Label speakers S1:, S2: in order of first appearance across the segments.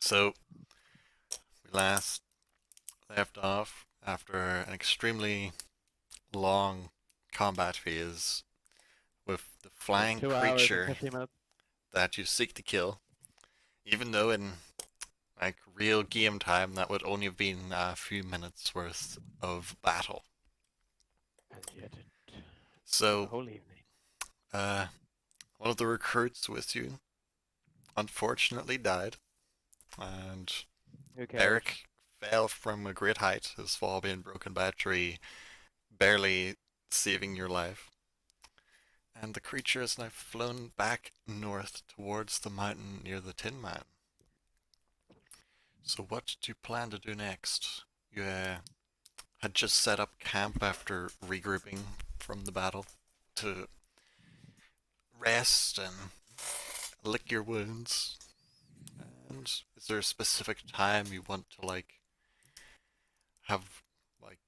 S1: So we last left off after an extremely long combat phase with the
S2: Like
S1: flying
S2: 2 hours and
S1: creature
S2: 50 minutes.
S1: that you seek to kill, even though in like real game time that would only have been a few minutes worth of battle.
S2: And yet it was a
S1: So,
S2: whole evening.
S1: uh, one of the recruits with you unfortunately died, and
S2: Who cares?
S1: Eric fell from a great height, his fall being broken by a tree, barely saving your life. And the creature has now flown back north towards the mountain near the Tin Mine. So what do you plan to do next? You had just set up camp after regrouping from the battle to rest and lick your wounds. And is there a specific time you want to have like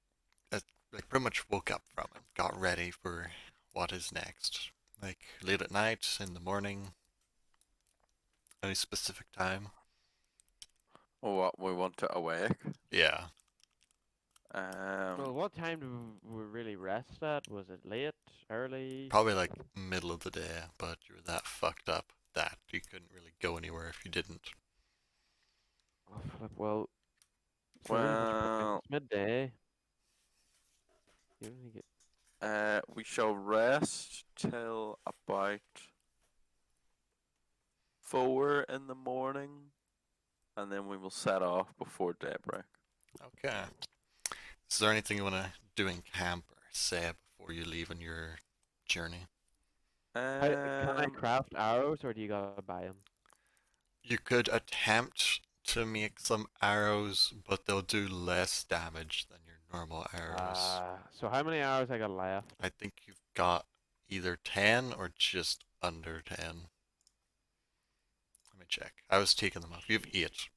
S1: a, like pretty much woke up from it, got ready for what is next? Like late at night, in the morning, any specific time?
S3: What we want to awake.
S1: Yeah,
S2: Well,
S3: Um,
S2: what time did we really rest at? Was it late? Early?
S1: probably like middle of the day, but you were that fucked up that you couldn't really go anywhere if you didn't.
S2: Oh, flip, well, it's not really much point.
S3: well,
S2: It's midday. You only get.
S3: we shall rest till about 4 in the morning, and then we will set off before daybreak.
S1: Okay. Is there anything you want to do in camp or say before you leave on your journey?
S2: Can I
S3: Um,
S2: craft arrows or do you gotta buy them?
S1: You could attempt to make some arrows, but they'll do less damage than your normal arrows.
S2: So how many hours I got left?
S1: I think you've got either 10 or just under 10. Let me check. I was taking them off. You have 8.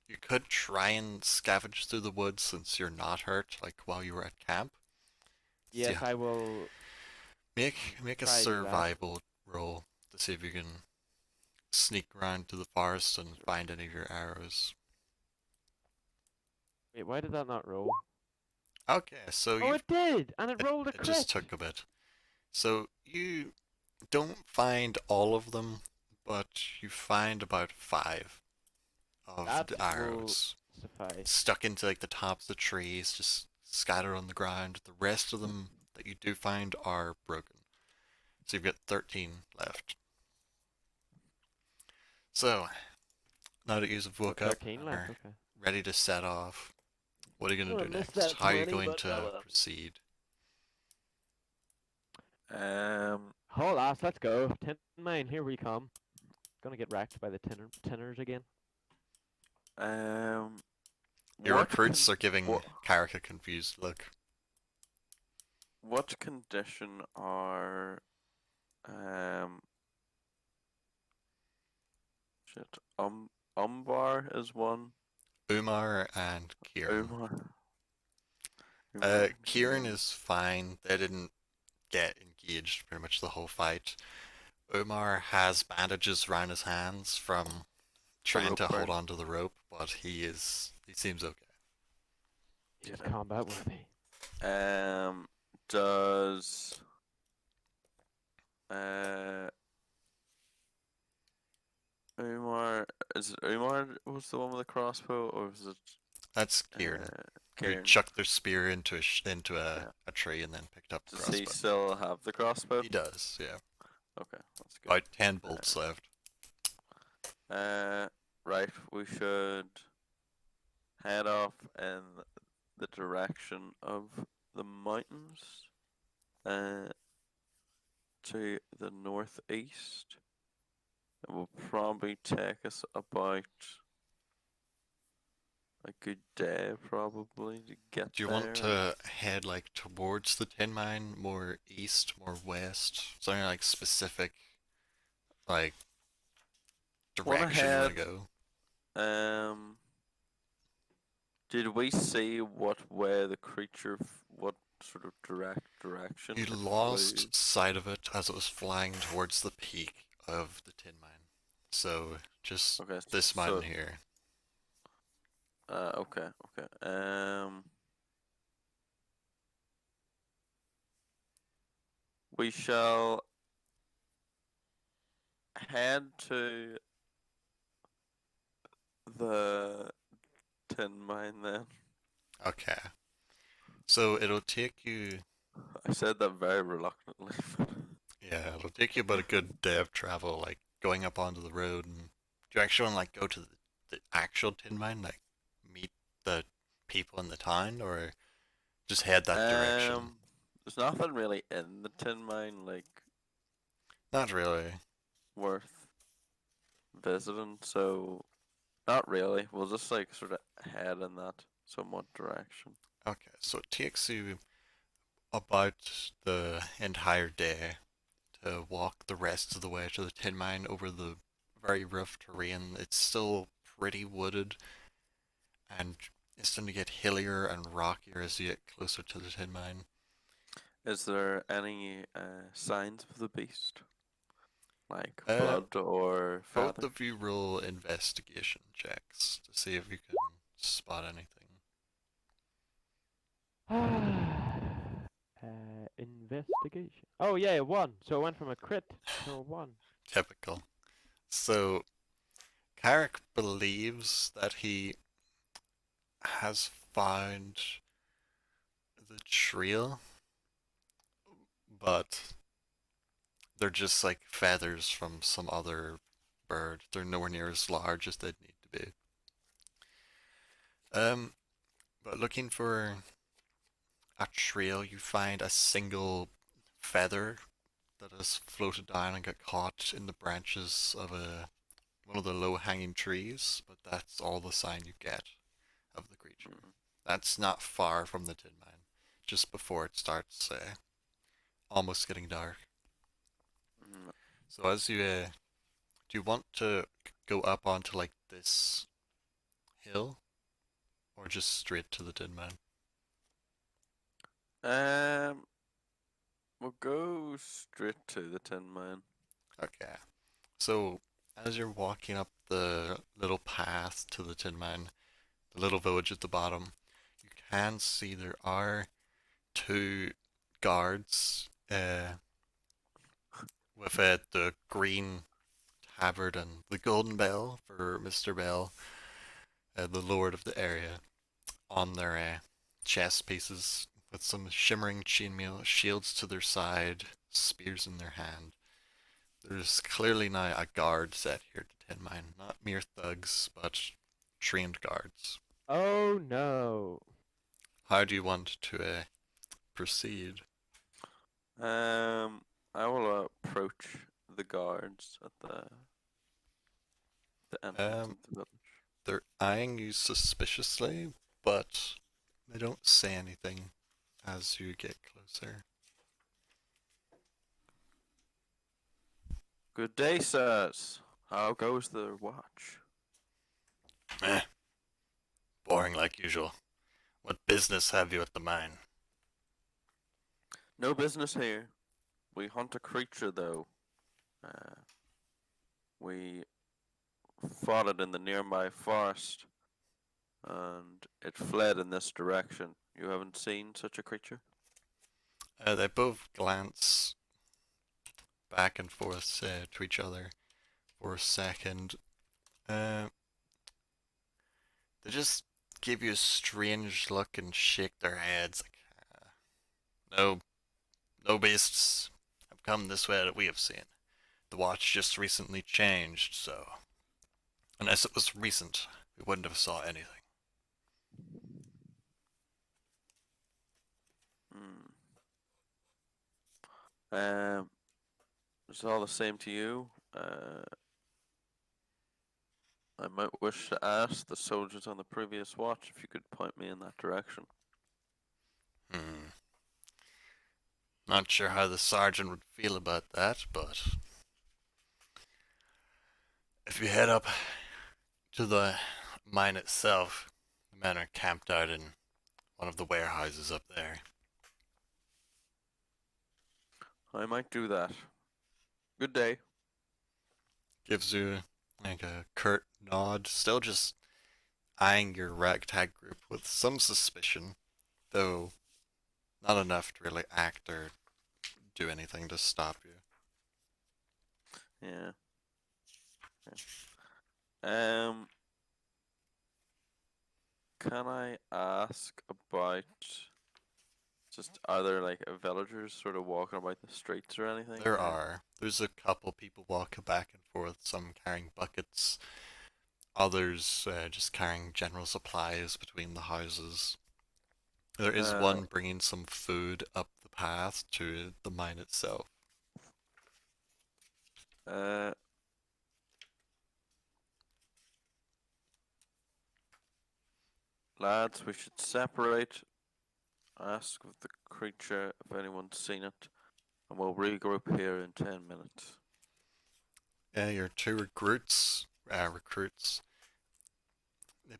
S1: You could try and scavenge through the woods since you're not hurt, like while you were at camp.
S2: Yes,
S1: Yeah,
S2: I will
S1: make a
S2: try to do that.
S1: survival roll to see if you can sneak around to the forest and find any of your arrows.
S2: Wait, why did that not roll?
S1: Okay, so
S2: Oh,
S1: you
S2: it did! And it rolled a
S1: it just
S2: crit!
S1: took a bit. So you don't find all of them, but you find about 5 of
S2: That
S1: the
S2: will
S1: arrows
S2: suffice.
S1: stuck into like the tops of the trees, just scattered on the ground. The rest of them that you do find are broken. So you've got 13 left. So now that you've
S2: Oh,
S1: woke up
S2: 13
S1: and
S2: left,
S1: are
S2: okay.
S1: ready to set off, what are you going
S2: Oh,
S1: to
S2: I
S1: do
S2: missed
S1: next?
S2: that
S1: How are you
S2: 20,
S1: going
S2: but oh
S1: to
S2: well.
S1: proceed?
S3: um,
S2: Hold on, let's go. Tin mine, here we come. Gonna get wrecked by the tinners again.
S3: um,
S1: Your
S3: what
S1: recruits
S3: can
S1: are giving
S3: what
S1: Carrick a confused look.
S3: what condition are um shit Umbar is one.
S1: Umar and Kieran.
S3: Umar. Umar and
S1: Kieran
S3: Kieran.
S1: is fine. They didn't get engaged pretty much the whole fight. Umar has bandages around his hands from
S3: The
S1: trying
S3: rope
S1: to hold
S3: burn.
S1: on to the rope, but he seems okay.
S2: He's
S3: Yeah.
S2: combat worthy.
S3: Um, does uh Umar is it Umar was the one with the crossbow, or was it
S1: That's Kieran, who
S3: Kieran?
S1: chucked their spear into into
S3: Yeah.
S1: a tree and then picked up the
S3: Does he
S1: crossbow.
S3: still have the crossbow?
S1: He does, yeah.
S3: Okay, that's good.
S1: About 10 bolts left.
S3: Right, we should head off in the direction of the mountains, uh, to the northeast. It will probably take us about a good day, probably, to get
S1: Do you want
S3: there.
S1: to head like towards the tin mine, more east, more west? Something like specific, like
S3: Want to
S1: direction you want
S3: head.
S1: to go?
S3: Um, did we see what way the creature, what sort of direction
S1: You
S3: it flew?
S1: lost sight of it as it was flying towards the peak of the tin mine. So just
S3: Okay,
S1: this
S3: so
S1: mountain here.
S3: Okay, okay. We shall head to the tin mine then.
S1: Okay. So it'll take you,
S3: I said that very reluctantly.
S1: yeah, it'll take you about a good day of travel, like going up onto the road. And do you actually want to like go to the actual tin mine, like meet the people in the town, or just head that direction?
S3: There's nothing really in the tin mine like
S1: Not really.
S3: worth visiting, so not really. We'll just like sort of head in that somewhat direction.
S1: Okay, so it takes you about the entire day to walk the rest of the way to the tin mine over the very rough terrain. It's still pretty wooded, and it's starting to get hillier and rockier as you get closer to the tin mine.
S3: Is there any signs of the beast? Like
S1: Uh,
S3: blood or
S1: both
S3: feather?
S1: of you roll investigation checks to see if you can spot anything.
S2: Investigation. Oh yeah, a 1. So it went from a crit to a 1.
S1: Typical. So, Carrick believes that he has found the trail, but they're just like feathers from some other bird. They're nowhere near as large as they'd need to be. Um, but looking for a trail, you find a single feather that has floated down and got caught in the branches of a one of the low-hanging trees. But that's all the sign you get of the creature.
S3: Mm,
S1: That's not far from the tin mine, just before it starts almost getting dark.
S3: mm.
S1: So as you do you want to go up onto like this hill or just straight to the tin mine?
S3: Um, we'll go straight to the tin mine.
S1: Okay. So as you're walking up the little path to the tin mine, the little village at the bottom, you can see there are two guards with the green tabard and the golden bell for Mr. Bell, the lord of the area, on their chest pieces with some shimmering chainmail shields to their side, spears in their hand. There's clearly now a guard set here at the tin mine, not mere thugs, but trained guards.
S2: Oh no.
S1: How do you want to proceed?
S3: I will approach the guards at the entrance
S1: Um,
S3: of the village.
S1: they're eyeing you suspiciously, but they don't say anything as you get closer.
S3: Good day, sirs. How goes the watch?
S1: Eh, boring like usual. What business have you at the mine?
S3: No business here. We hunt a creature, though. Uh, we fought it in the nearby forest, and it fled in this direction. You haven't seen such a creature?
S1: They both glance back and forth to each other for a second. Uh, they just give you a strange look and shake their heads. Like, no, no beasts have come this way that we have seen. The watch just recently changed, so unless it was recent, we wouldn't have saw anything.
S3: Hmm. Um, it's all the same to you. I might wish to ask the soldiers on the previous watch if you could point me in that direction.
S1: Hmm. Not sure how the sergeant would feel about that, but if you head up to the mine itself, the men are camped out in one of the warehouses up there.
S3: I might do that. Good day.
S1: Gives you like a curt nod, still just eyeing your ragtag group with some suspicion, though not enough to really act or do anything to stop you.
S3: Yeah. Um, can I ask about just are there like villagers sort of walking about the streets or anything?
S1: There
S3: or-
S1: are. There's a couple people walking back and forth, some carrying buckets, others just carrying general supplies between the houses. There is
S3: Uh,
S1: one bringing some food up the path to the mine itself.
S3: uh, lads, we should separate. Ask of the creature if anyone's seen it, and we'll regroup here in 10 minutes.
S1: Your two recruits, they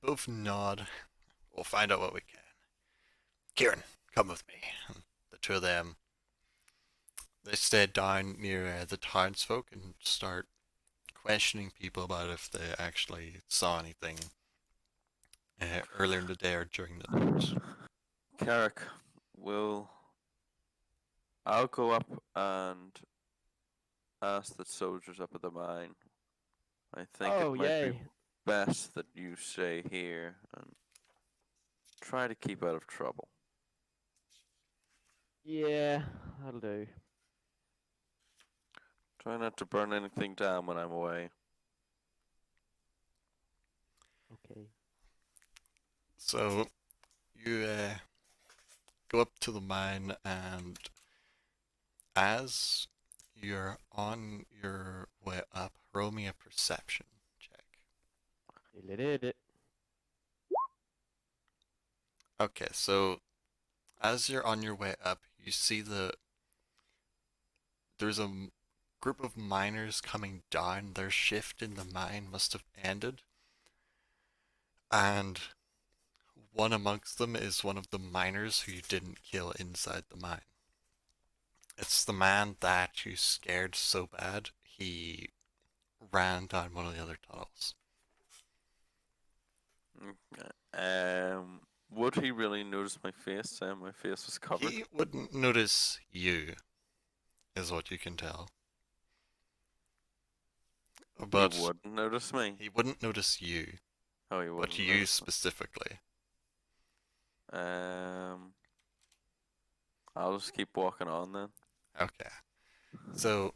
S1: both nod. We'll find out what we can. Kieran, come with me. And the two of them, they stay down near the townsfolk and start questioning people about if they actually saw anything earlier in the day or during the night.
S3: Carrick, I'll go up and ask the soldiers up at the mine. I think
S2: Oh,
S3: it might be
S2: yay.
S3: best that you stay here and try to keep out of trouble.
S2: Yeah, that'll do.
S3: Try not to burn anything down when I'm away.
S2: Okay.
S1: So you go up to the mine, and as you're on your way up, roll me a perception check.
S2: Did.
S1: Okay, so as you're on your way up, you see there's a group of miners coming down. Their shift in the mine must have ended, and one amongst them is one of the miners who you didn't kill inside the mine. It's the man that you scared so bad he ran down one of the other tunnels.
S3: Would he really notice my face? My face was covered.
S1: He wouldn't notice you, is what you can tell. But
S3: He wouldn't notice me.
S1: he wouldn't notice you,
S3: Oh, he wouldn't
S1: but you
S3: notice me.
S1: specifically.
S3: I'll just keep walking on then.
S1: Okay. So,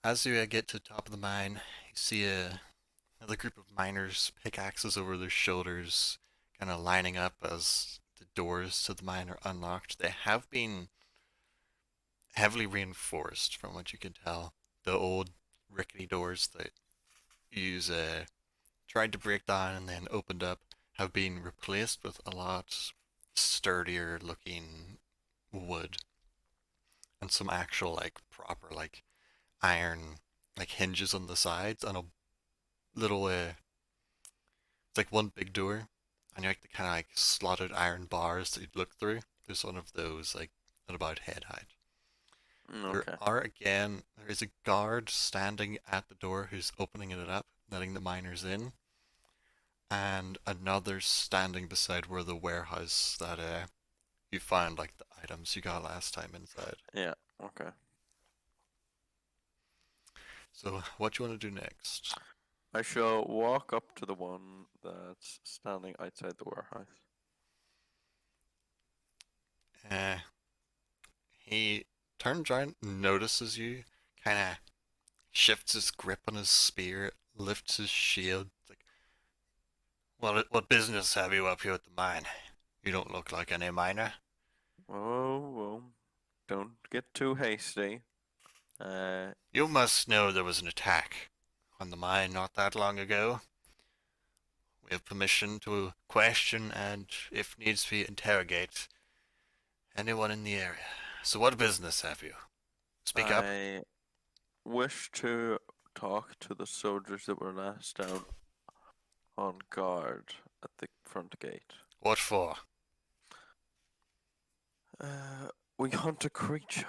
S1: as you get to the top of the mine, you see another group of miners, pickaxes over their shoulders, kind of lining up as the doors to the mine are unlocked. They have been heavily reinforced, from what you can tell. The old rickety doors that use tried to break down and then opened up have been replaced with a lot sturdier looking wood and some actual like proper like iron like hinges on the sides and a little it's like one big door and you like the kind of like slotted iron bars that you'd look through. There's one of those like at about head height.
S3: Okay.
S1: There is a guard standing at the door who's opening it up, letting the miners in, and another standing beside where the warehouse that you found like the items you got last time inside.
S3: Yeah, okay.
S1: So what you want to do next?
S3: I shall walk up to the one that's standing outside the warehouse.
S1: He turns around, notices you, kind of shifts his grip on his spear, lifts his shield. Like, what business have you up here at the mine? You don't look like any miner.
S3: Whoa, don't get too hasty.
S1: You must know there was an attack on the mine not that long ago. We have permission to question and, if needs be, interrogate anyone in the area. So what business have you? Speak up.
S3: I wish to talk to the soldiers that were last down on guard at the front gate.
S1: What for?
S3: We hunt a creature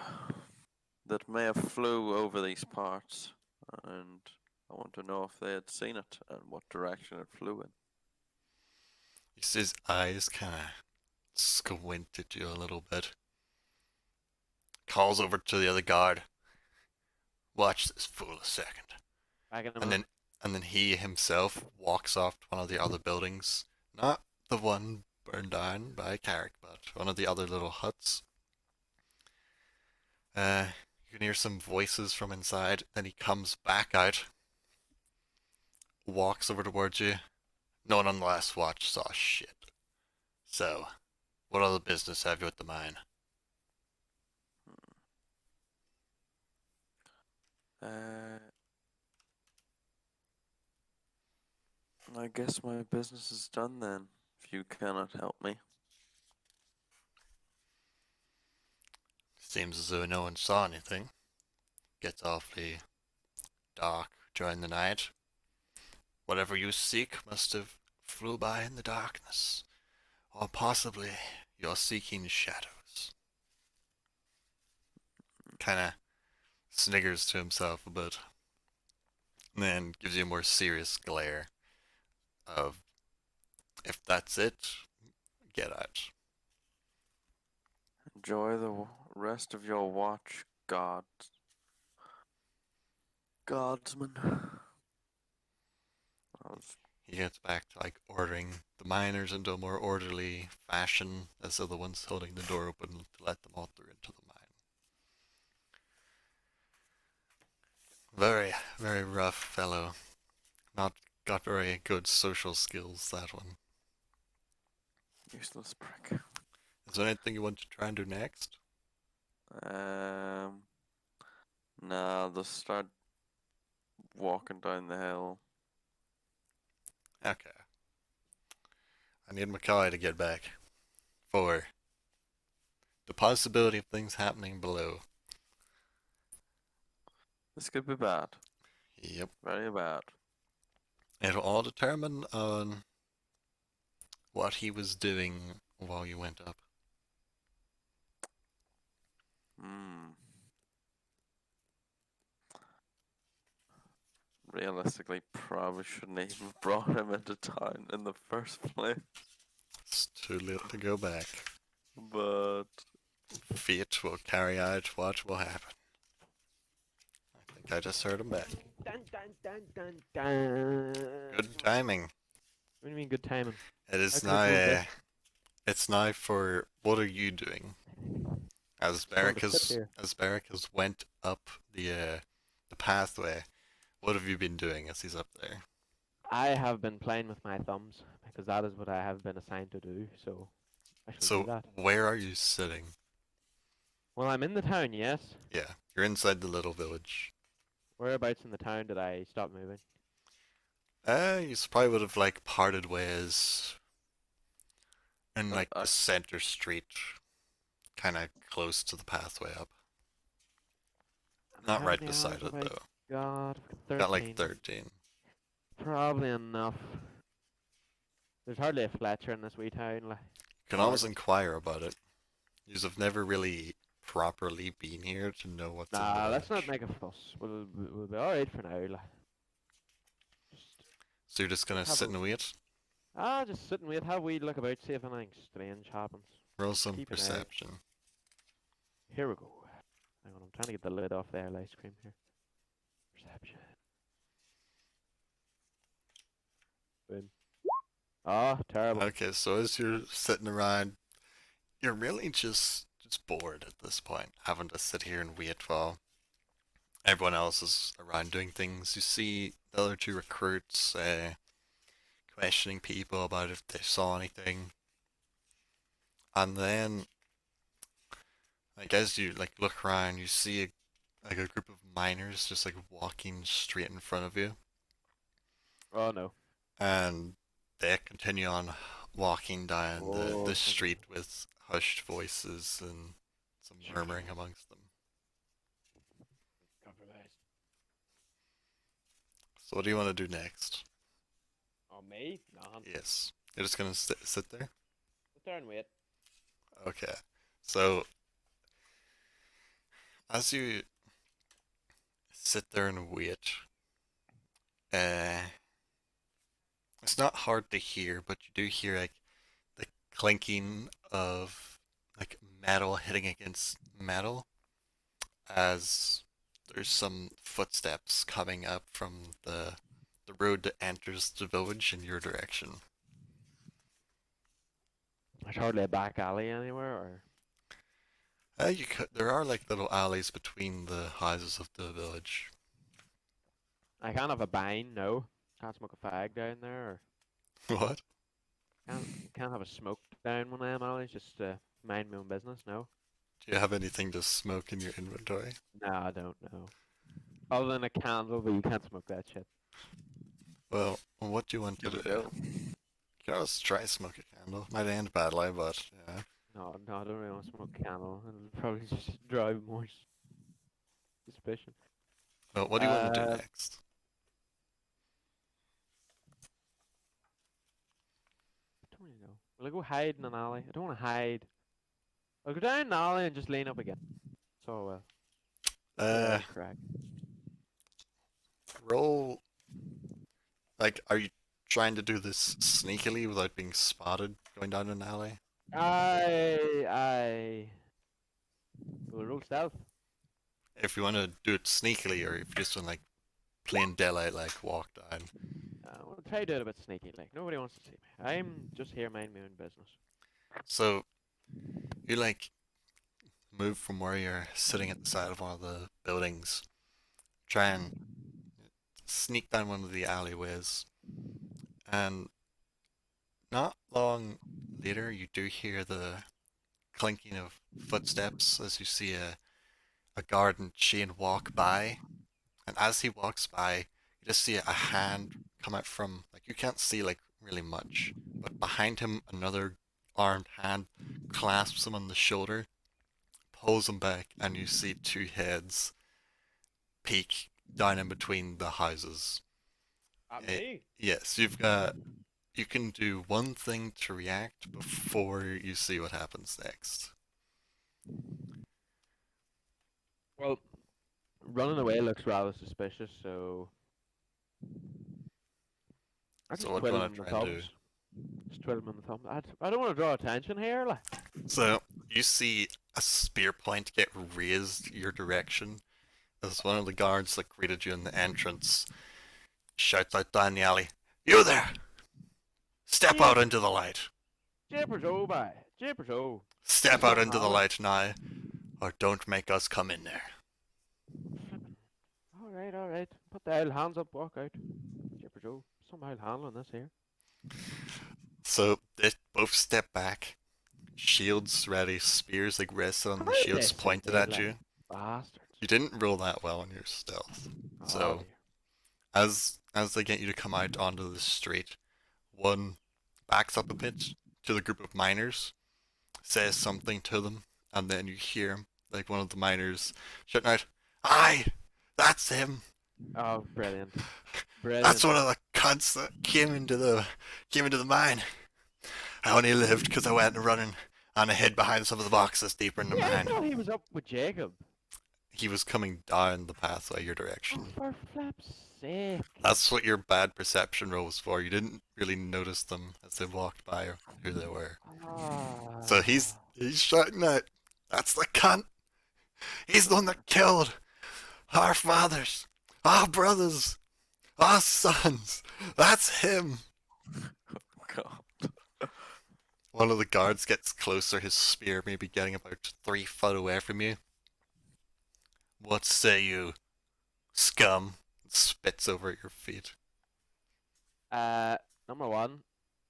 S3: that may have flew over these parts, and I want to know if they had seen it and what direction it flew in.
S1: You see his eyes kind of squint at you a little bit. Calls over to the other guard. Watch this fool a second.
S2: Backing him
S1: And
S2: up.
S1: then he himself walks off to one of the other buildings. Not the one burned down by Carrick, but one of the other little huts. You can hear some voices from inside. Then he comes back out, walks over towards you. No one on the last watch saw shit. So, what other business have you at the mine?
S3: I guess my business is done then, if you cannot help me.
S1: Seems as though no one saw anything. Gets awfully dark during the night. Whatever you seek must have flew by in the darkness. Or possibly you're seeking shadows. Kinda sniggers to himself a bit. And then gives you a more serious glare of, if that's it, get out.
S3: Enjoy the rest of your watch, Godsman.
S1: He gets back to like ordering the miners into a more orderly fashion as the other ones holding the door open to let them all through into the mine. Very, very rough fellow. Not got very good social skills, that one.
S3: Useless prick.
S1: Is there anything you want to try and do next?
S3: Nah, just start walking down the hill.
S1: Okay. I need Mackay to get back. For the possibility of things happening below.
S3: This could be bad.
S1: Yep.
S3: Very bad.
S1: It'll all determine on what he was doing while you went up.
S3: Realistically, probably shouldn't even have brought him into town in the first place.
S1: It's too late to go back.
S3: But
S1: Fate will carry out what will happen. I think I just heard him back.
S2: Dun, dun, dun, dun, dun.
S1: Good timing.
S2: What do you mean good timing?
S1: It is
S2: How
S1: now.
S2: could I do this?
S1: It's now for what are you doing? As
S2: Going to sit
S1: Barrick
S2: here.
S1: has went up the pathway. What have you been doing as he's up there?
S2: I have been playing with my thumbs because that is what I have been assigned to do. So I shall do
S1: So
S2: that.
S1: where are you sitting?
S2: Well, I'm in the town, yes.
S1: Yeah, you're inside the little village.
S2: Whereabouts in the town did I stop moving?
S1: You probably would have like parted ways in like
S3: I-
S1: the center street, kind of close to the pathway up. Not
S2: How
S1: right
S2: many
S1: beside
S2: hours
S1: it
S2: have I
S1: though.
S2: got? I've got
S1: Got like
S2: 13.
S1: 13.
S2: Probably enough. There's hardly a Fletcher in this wee town. Like,
S1: You can always inquire about it. You have never really properly been here to know what's in the
S2: nah, let's not
S1: village.
S2: make a fuss. We'll be alright for now. Like, just
S1: So you're just gonna
S2: have
S1: sit
S2: a-
S1: and wait?
S2: just sit and wait. Have we look about, see if anything strange happens.
S1: Roll some
S2: Keep an eye.
S1: perception.
S2: Here we go. Hang on, I'm trying to get the lid off the ice cream here. Perception. Boom. Ah, terrible.
S1: Okay, so as you're sitting around, you're really just bored at this point, having to sit here and wait while everyone else is around doing things. You see the other two recruits questioning people about if they saw anything, and then like as you like look around, you see like a group of miners just like walking straight in front of you,
S2: Oh no.
S1: and they continue on walking down
S2: Oh,
S1: the
S2: okay.
S1: street with hushed voices and some murmuring amongst them.
S2: Compromised.
S1: So what do you want to do next?
S2: Oh, me? Nah.
S1: Yes. You're just gonna sit there?
S2: Sit there and wait.
S1: Okay. So as you sit there and wait, it's not hard to hear, but you do hear like clinking of like metal hitting against metal as there's some footsteps coming up from the road that enters the village in your direction.
S2: There's hardly a back alley anywhere, or
S1: There are like little alleys between the houses of the village.
S2: I can't have a bind. No, can't smoke a fag down there, or
S1: What?
S2: can't have a smoke down one of them alleys. Just mind my own business. No,
S1: Do you have anything to smoke in your inventory?
S2: no, I don't know. Other than a candle, but you can't smoke that shit.
S1: Well, what do you want to
S3: Give it
S1: do?
S3: a go.
S1: You can always try smoke a candle. Might end badly, but yeah.
S2: No, no, I don't really want to smoke a candle. It'll probably just drive more suspicion.
S1: Well, what do you want to do
S2: Uh,
S1: next?
S2: I don't really know. Will I go hide in an alley? I don't want to hide. I'll go down an alley and just lean up again. So,
S1: Uh,
S2: crack.
S1: roll. Like, are you trying to do this sneakily without being spotted going down an alley?
S2: I will roll stealth.
S1: If you want to do it sneakily, or if you just want like plain daylight, like walk down.
S2: We'll try to do it a bit sneaky. Like nobody wants to see me. I'm just here minding my own business.
S1: So you like move from where you're sitting at the side of one of the buildings, try and sneak down one of the alleyways, and not long later you do hear the clinking of footsteps as you see a guard and chain walk by, and as he walks by, you just see a hand come out from, like, you can't see like really much, but behind him another armed hand clasps him on the shoulder, pulls him back, and you see two heads peek down in between the houses.
S2: Me?
S1: Yes, you can do one thing to react before you see what happens next.
S2: Well, running away looks rather suspicious, so I
S1: So
S2: just
S1: what do you
S2: twiddle
S1: wanna
S2: him the
S1: try and do?
S2: thumbs. Just twiddle him in the thumb. I don't want to draw attention here, like.
S1: So you see a spear point get raised your direction as one of the guards that greeted you in the entrance shouts out down the alley, "You there! Step out into the light!
S2: Jippers oh by. Jippers oh.
S1: Step out into the light now, or don't make us come in there."
S2: Flippin'. Alright. Put the old hands up, walk out. Jippers oh. Somehow handling this here.
S1: So they both step back, shields ready, spears like rested on the
S2: How did
S1: shields
S2: they
S1: pointed
S2: think
S1: at
S2: like
S1: you.
S2: Bastards.
S1: You didn't roll that well on your stealth.
S2: Oh,
S1: So
S2: dear.
S1: as they get you to come out onto the street, one backs up a bit to the group of miners, says something to them, and then you hear like one of the miners shouting out, "Aye, that's him.
S2: Oh, brilliant. Brilliant.
S1: That's one of the cunts that came into the mine. I only lived because I went running and I hid behind some of the boxes deeper in the
S2: Yeah, I
S1: mine."
S2: thought he was up with Jacob.
S1: He was coming down the pathway your
S2: Oh,
S1: direction.
S2: for flap's sake.
S1: That's what your bad perception roll was for. You didn't really notice them as they walked by or who they were. So he's shouting out, "That's the cunt! He's the one that killed our fathers, our brothers, our sons! That's him!"
S3: God.
S1: One of the guards gets closer, his spear maybe getting about 3 foot away from you. "What say you, scum?" Spits over at your feet.
S2: Number one,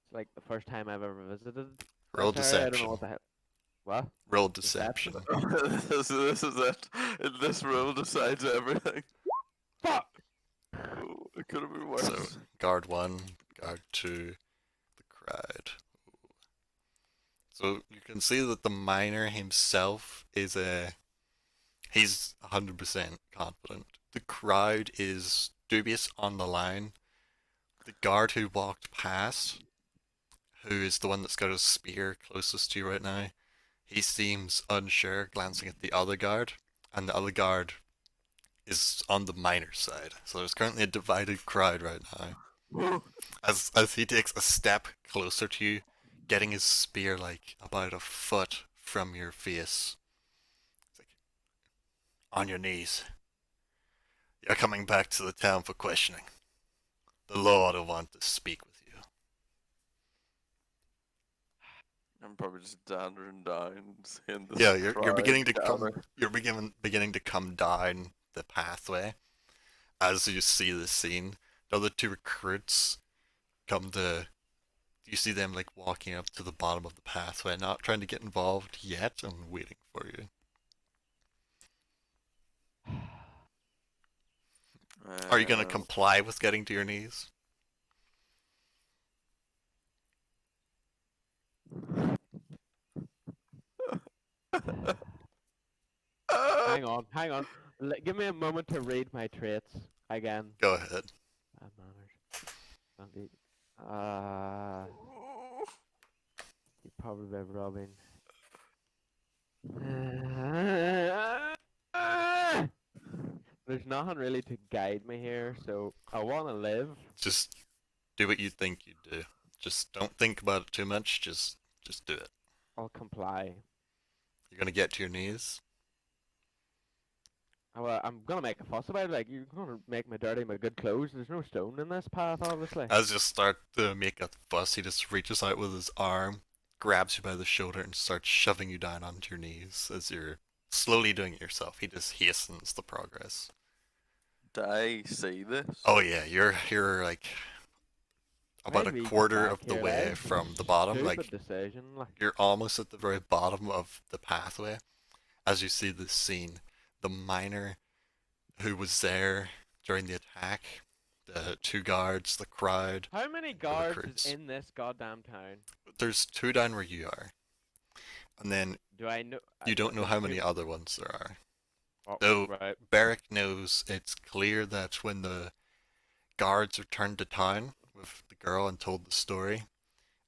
S2: it's like the first time I've ever visited.
S1: Roll
S2: Sorry, I don't know
S1: deception.
S2: what the hell. What?
S1: Roll deception.
S3: this is it. This rule decides everything.
S2: Fuck!
S3: Oh, it could have been worse.
S1: So, guard 1, guard 2, the crowd. So you can see that the miner himself is he's 100% confident. The crowd is dubious on the line. The guard who walked past, who is the one that's got his spear closest to you right now, he seems unsure, glancing at the other guard, and the other guard is on the miner's side. So there's currently a divided crowd right now. As he takes a step closer to you, getting his spear like about a foot from your face. It's like, on your knees. You're coming back to the town for questioning. The Lord will want to speak with you.
S3: I'm probably just dandering down, seeing this
S1: Yeah, you're
S3: crowd
S1: beginning to come.
S3: gather.
S1: You're beginning to come down the pathway as you see the scene. The other two recruits come to. You see them like walking up to the bottom of the pathway, not trying to get involved yet, and waiting for you. Are you gonna
S3: Um,
S1: comply with getting to your knees?
S2: Hang on, hang on. Give me a moment to read my traits again.
S1: Go ahead.
S2: Bad manners. Indeed. Uh, keep probably rubbing. There's nothing really to guide me here, so I want to live.
S1: Just do what you think you do. Just don't think about it too much. Just do it.
S2: I'll comply.
S1: You're gonna get to your knees.
S2: I'm gonna make a fuss about it. Like, you're gonna make me dirty my good clothes. There's no stone in this path, obviously.
S1: As you start to make a fuss, he just reaches out with his arm, grabs you by the shoulder, and starts shoving you down onto your knees as you're slowly doing it yourself. He just hastens the progress.
S3: do I see this?
S1: Oh yeah, you're like about
S2: Why
S1: a
S2: did we get
S1: quarter
S2: back
S1: of the
S2: here,
S1: way
S2: eh?
S1: from the bottom.
S2: Stupid
S1: Like
S2: decision. Like,
S1: you're almost at the very bottom of the pathway. As you see this scene, the miner who was there during the attack, the two guards, the crowd.
S2: how many guards
S1: recruits.
S2: is in this goddamn town?
S1: There's two down where you are, and then
S2: Do I know?
S1: you don't know how many other ones there are.
S2: Oh,
S1: Though
S2: right.
S1: Barrick knows it's clear that when the guards returned to town with the girl and told the story,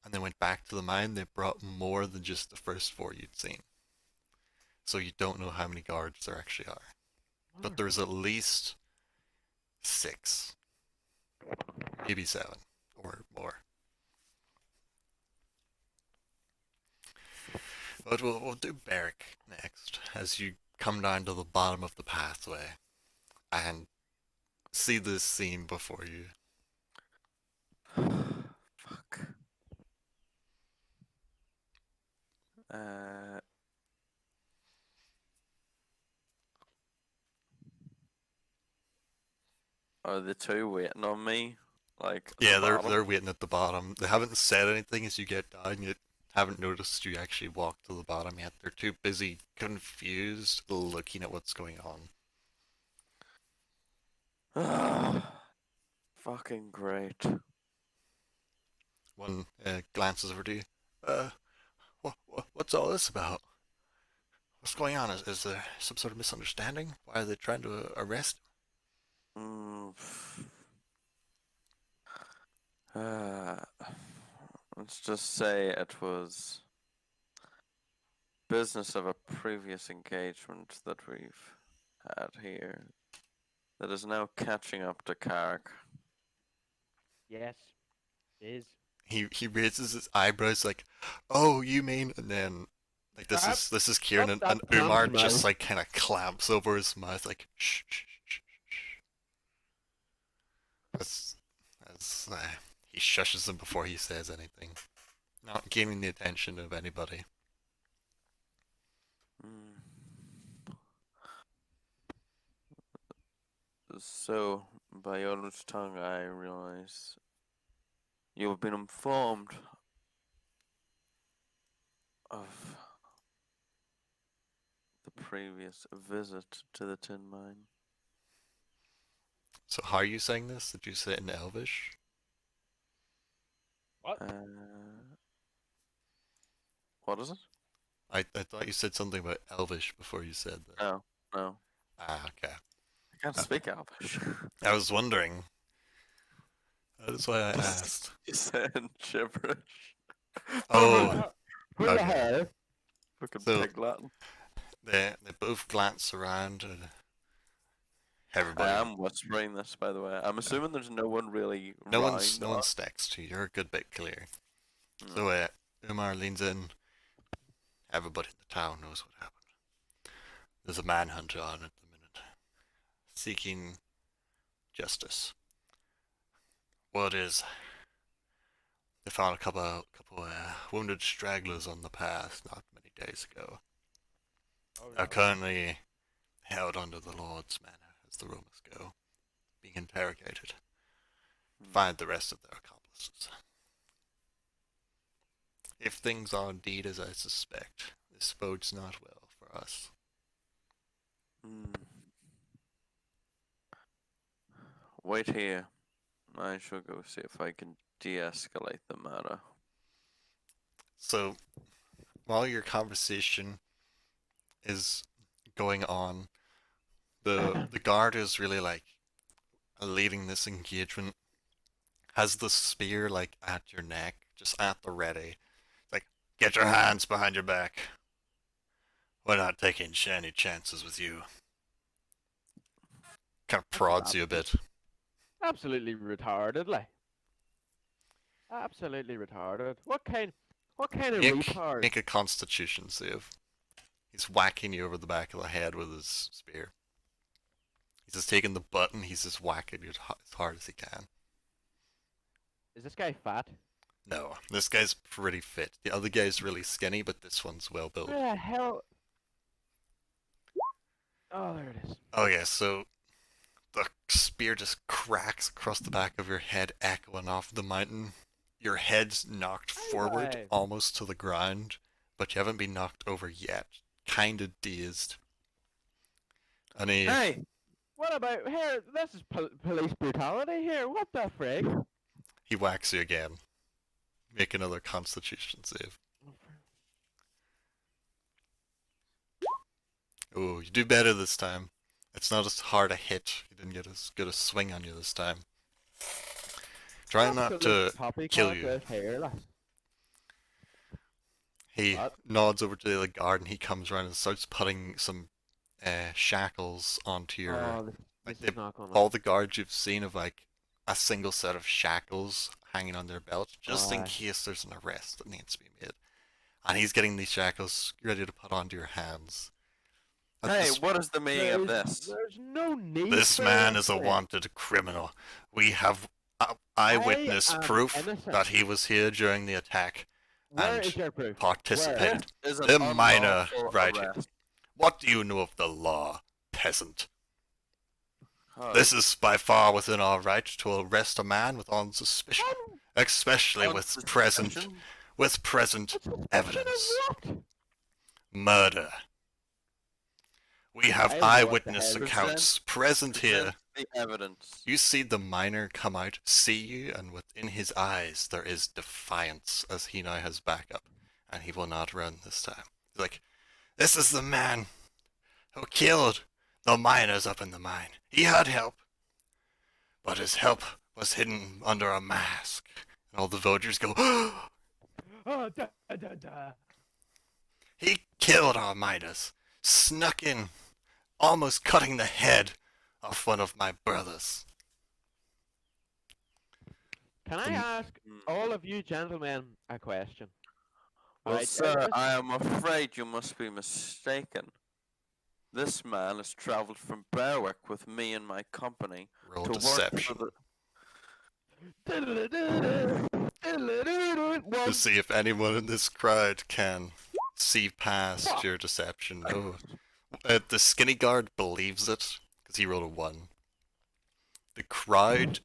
S1: and then went back to the mine, they brought more than just the first four you'd seen. So you don't know how many guards there actually are. But there's at least 6, maybe 7, or more. But we'll do Barrick next, as you come down to the bottom of the pathway and see this scene before you.
S3: Fuck. Uh, are the two waiting on me? Like, at the
S1: Yeah,
S3: bottom?
S1: they're waiting at the bottom. They haven't said anything as you get down. You haven't noticed you actually walk to the bottom yet. They're too busy, confused, looking at what's going on.
S3: Fucking great.
S1: One glances over to you. What's all this about? What's going on? Is there some sort of misunderstanding? Why are they trying to arrest?
S3: Mm. Uh, let's just say it was business of a previous engagement that we've had here that is now catching up to Kark.
S2: Yes. Is.
S1: He raises his eyebrows like, "Oh, you mean?" And then like this is Kieran,
S2: Stop
S1: and
S2: that
S1: Umar
S2: pantomime.
S1: just like kind of clamps over his mouth like shh shh shh shh. As he shushes him before he says anything, not gaining the attention of anybody.
S3: Mm. So, by your tongue, I realize you have been informed of the previous visit to the tin mine.
S1: So how are you saying this? Did you say it in Elvish?
S2: What?
S3: What is it?
S1: I thought you said something about Elvish before you said that.
S3: No, no.
S1: Ah, okay.
S3: I can't speak Elvish.
S1: I was wondering. That's why I asked.
S3: You said gibberish.
S1: Oh,
S2: Who the
S1: okay.
S2: hell?
S3: Fucking
S1: So-
S3: pig Latin.
S1: They both glance around and
S3: I
S1: everybody.
S3: am whispering this, by the way. I'm assuming there's no one really
S1: No
S3: around.
S1: one's next to you. You're a good bit clear.
S3: Mm.
S1: So Umar leans in. Everybody in the town knows what happened. There's a manhunter on at the minute, seeking justice. Word is, they found a couple wounded stragglers on the path not many days ago.
S2: Oh,
S1: They're currently held under the Lord's manor, as the rumors go, being interrogated. Find the rest of their accomplices. If things are indeed as I suspect, this bodes not well for us.
S3: Hmm. Wait here. I shall go see if I can de-escalate the matter.
S1: So, while your conversation is going on, the guard is really like leading this engagement. Has the spear like at your neck, just at the ready. Like, get your hands behind your back. We're not taking any chances with you. Kind of prods you a bit.
S2: Absolutely retarded, like. Absolutely retarded. What kind of retard?
S1: Make a constitution save. He's whacking you over the back of the head with his spear. He's just taking the button, he's just whacking you as hard as he can.
S2: Is this guy fat?
S1: No, this guy's pretty fit. The other guy's really skinny, but this one's well built.
S2: Where the hell? Oh, there it is.
S1: Okay, so the spear just cracks across the back of your head, echoing off the mountain. Your head's knocked forward,
S2: Right.
S1: almost to the ground, but you haven't been knocked over yet. Kinda dazed. And
S3: Hey!
S2: What about here? This is police brutality here. What the frig?
S1: he whacks you again. Make another constitution save. Oh, you do better this time. It's not as hard a hit. You didn't get as good a swing on you this time. Try not to kill you.
S2: With hair, like.
S1: He
S2: What?
S1: nods over to the other guard and he comes around and starts putting some shackles onto your.
S2: Oh, this
S1: like
S2: is not gonna.
S1: all the guards you've seen have like a single set of shackles hanging on their belt, just in
S2: Aye.
S1: case there's an arrest that needs to be made. And he's getting these shackles ready to put onto your hands. At
S3: Hey,
S1: this
S3: what is the meaning of this?
S2: There's no need.
S1: This
S2: for
S1: man
S2: this,
S1: is a
S2: like.
S1: wanted criminal. We have eyewitness
S2: am
S1: proof
S2: innocent.
S1: that he was here during the attack
S2: Where
S1: and
S2: is your proof?
S1: participated.
S3: This is an
S1: The minor
S3: unlawful
S1: right here.
S3: arrest.
S1: What do you know of the law, peasant?
S3: Oh,
S1: This is by far within our right to arrest a man on suspicion, especially
S3: on
S1: with present
S3: suspicion?
S1: evidence.
S2: What?
S1: Murder. We have
S2: I don't know what the
S1: eyewitness
S2: hell-
S1: accounts present here.
S3: Present the evidence.
S1: You see the miner come out, see you, and within his eyes there is defiance as he now has backup, and he will not run this time. He's like, this is the man who killed the miners up in the mine. He had help, but his help was hidden under a mask. And all the villagers go,
S2: Oh, da, da, da.
S1: he killed our miners, snuck in, almost cutting the head off one of my brothers.
S2: Can I ask all of you gentlemen a question?
S3: Well,
S2: Right,
S3: sir,
S2: this-
S3: I am afraid you must be mistaken. This man has travelled from Berwick with me and my company
S1: Roll
S3: to work
S1: deception
S3: for the...
S1: to
S2: One.
S1: see if anyone in this crowd can see past your deception. No. The skinny guard believes it because he rolled a 1. The crowd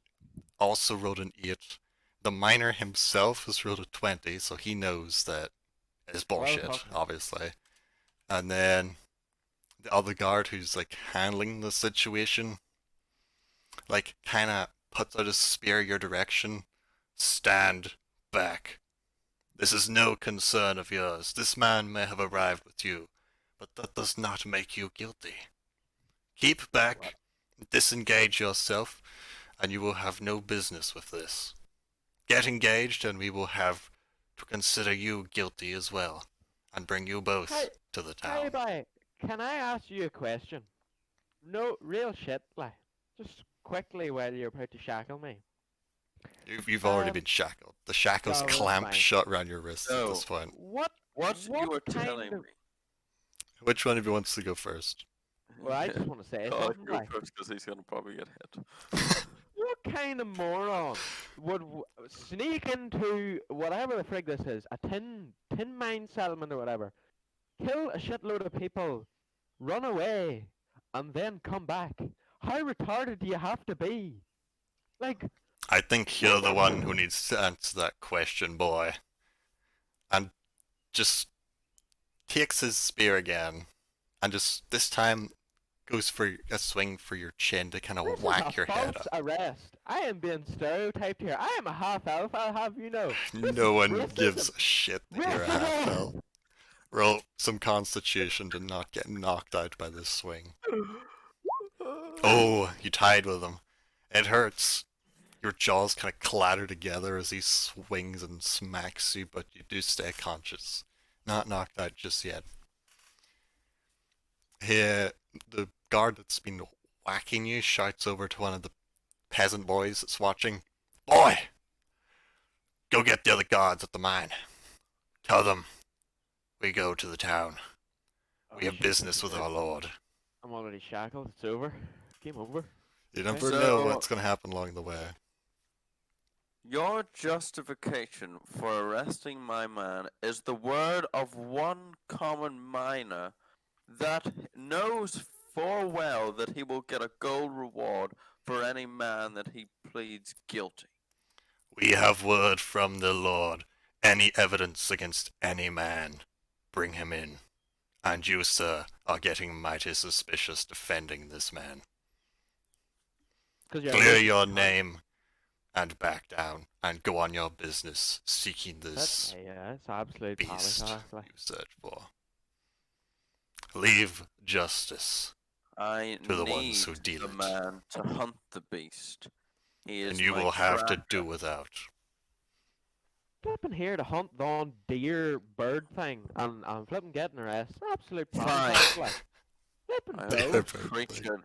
S1: also rolled an 8. The miner himself has rolled a 20, so he knows that it's bullshit,
S2: fucking-
S1: obviously. And then the other guard who's like handling the situation, like kind of puts out a spear your direction. Stand back. This is no concern of yours. This man may have arrived with you, but that does not make you guilty. Keep back, disengage yourself, and you will have no business with this. Get engaged, and we will have to consider you guilty as well, and bring you both
S2: Hey-
S1: to the
S2: Hey,
S1: town.
S2: bye. Can I ask you a question? No, real shit, like. Just quickly while you're about to shackle me.
S1: You've already
S2: Um,
S1: been shackled. The shackles
S2: no, that's
S1: clamped
S2: fine.
S1: shut around your wrists at this
S3: So,
S1: point.
S3: what
S2: What
S3: you are
S2: kind
S3: telling
S2: of?
S3: me?
S1: Which one of you wants to go first?
S2: Well, I just want to say
S3: Call
S2: something.
S3: go
S2: Like,
S3: first because he's gonna probably get hit.
S2: what kind of moron would sneak into whatever the frig this is, a tin mine settlement or whatever, kill a shitload of people, run away, and then come back? How retarded do you have to be? Like,
S1: I think you're the one who needs to answer that question, boy. And just takes his spear again, and just this time goes for a swing for your chin to kind of
S2: this is
S1: whack
S2: a
S1: your head
S2: false
S1: up.
S2: arrest. I am being stereotyped here. I am a half elf, I'll have you know. This
S1: No
S2: is
S1: one gives
S2: racism.
S1: a shit that you're a half elf. Roll some constitution to not get knocked out by this swing. Oh, you tied with him. It hurts. Your jaws kind of clatter together as he swings and smacks you, but you do stay conscious. Not knocked out just yet. Here, the guard that's been whacking you shouts over to one of the peasant boys that's watching. Boy! Go get the other guards at the mine. Tell them we go to the town.
S2: Oh,
S1: We have
S2: shit,
S1: business
S2: this
S1: with
S2: is
S1: our
S2: it.
S1: lord.
S2: I'm already shackled. It's over. Game over.
S1: You
S2: Okay.
S1: never
S3: So-
S1: know what's going to happen along the way.
S3: Your justification for arresting my man is the word of one common miner that knows full well that he will get a gold reward for any man that he pleads guilty.
S1: We have word from the Lord. Any evidence against any man, bring him in. And you, sir, are getting mighty suspicious defending this man.
S2: Because you're
S1: Clear
S2: racist
S1: your
S2: cunt.
S1: name and back down and go on your business seeking
S2: That's,
S1: this
S2: yeah, it's absolute
S1: beast
S2: polygraph. Like,
S1: you search for. Leave justice,
S3: I
S1: To the
S3: need
S1: ones who deal
S3: the
S1: it.
S3: man to hunt the beast. He is
S1: and you
S3: my
S1: will have to
S3: tracker.
S1: do without.
S2: flipping here to hunt the on deer bird thing, and I'm flipping getting arrested. Absolute
S3: Fine.
S2: polygraph. Like, flipping
S3: I
S1: Deer
S3: hope
S2: go.
S3: the
S1: bird
S3: creature,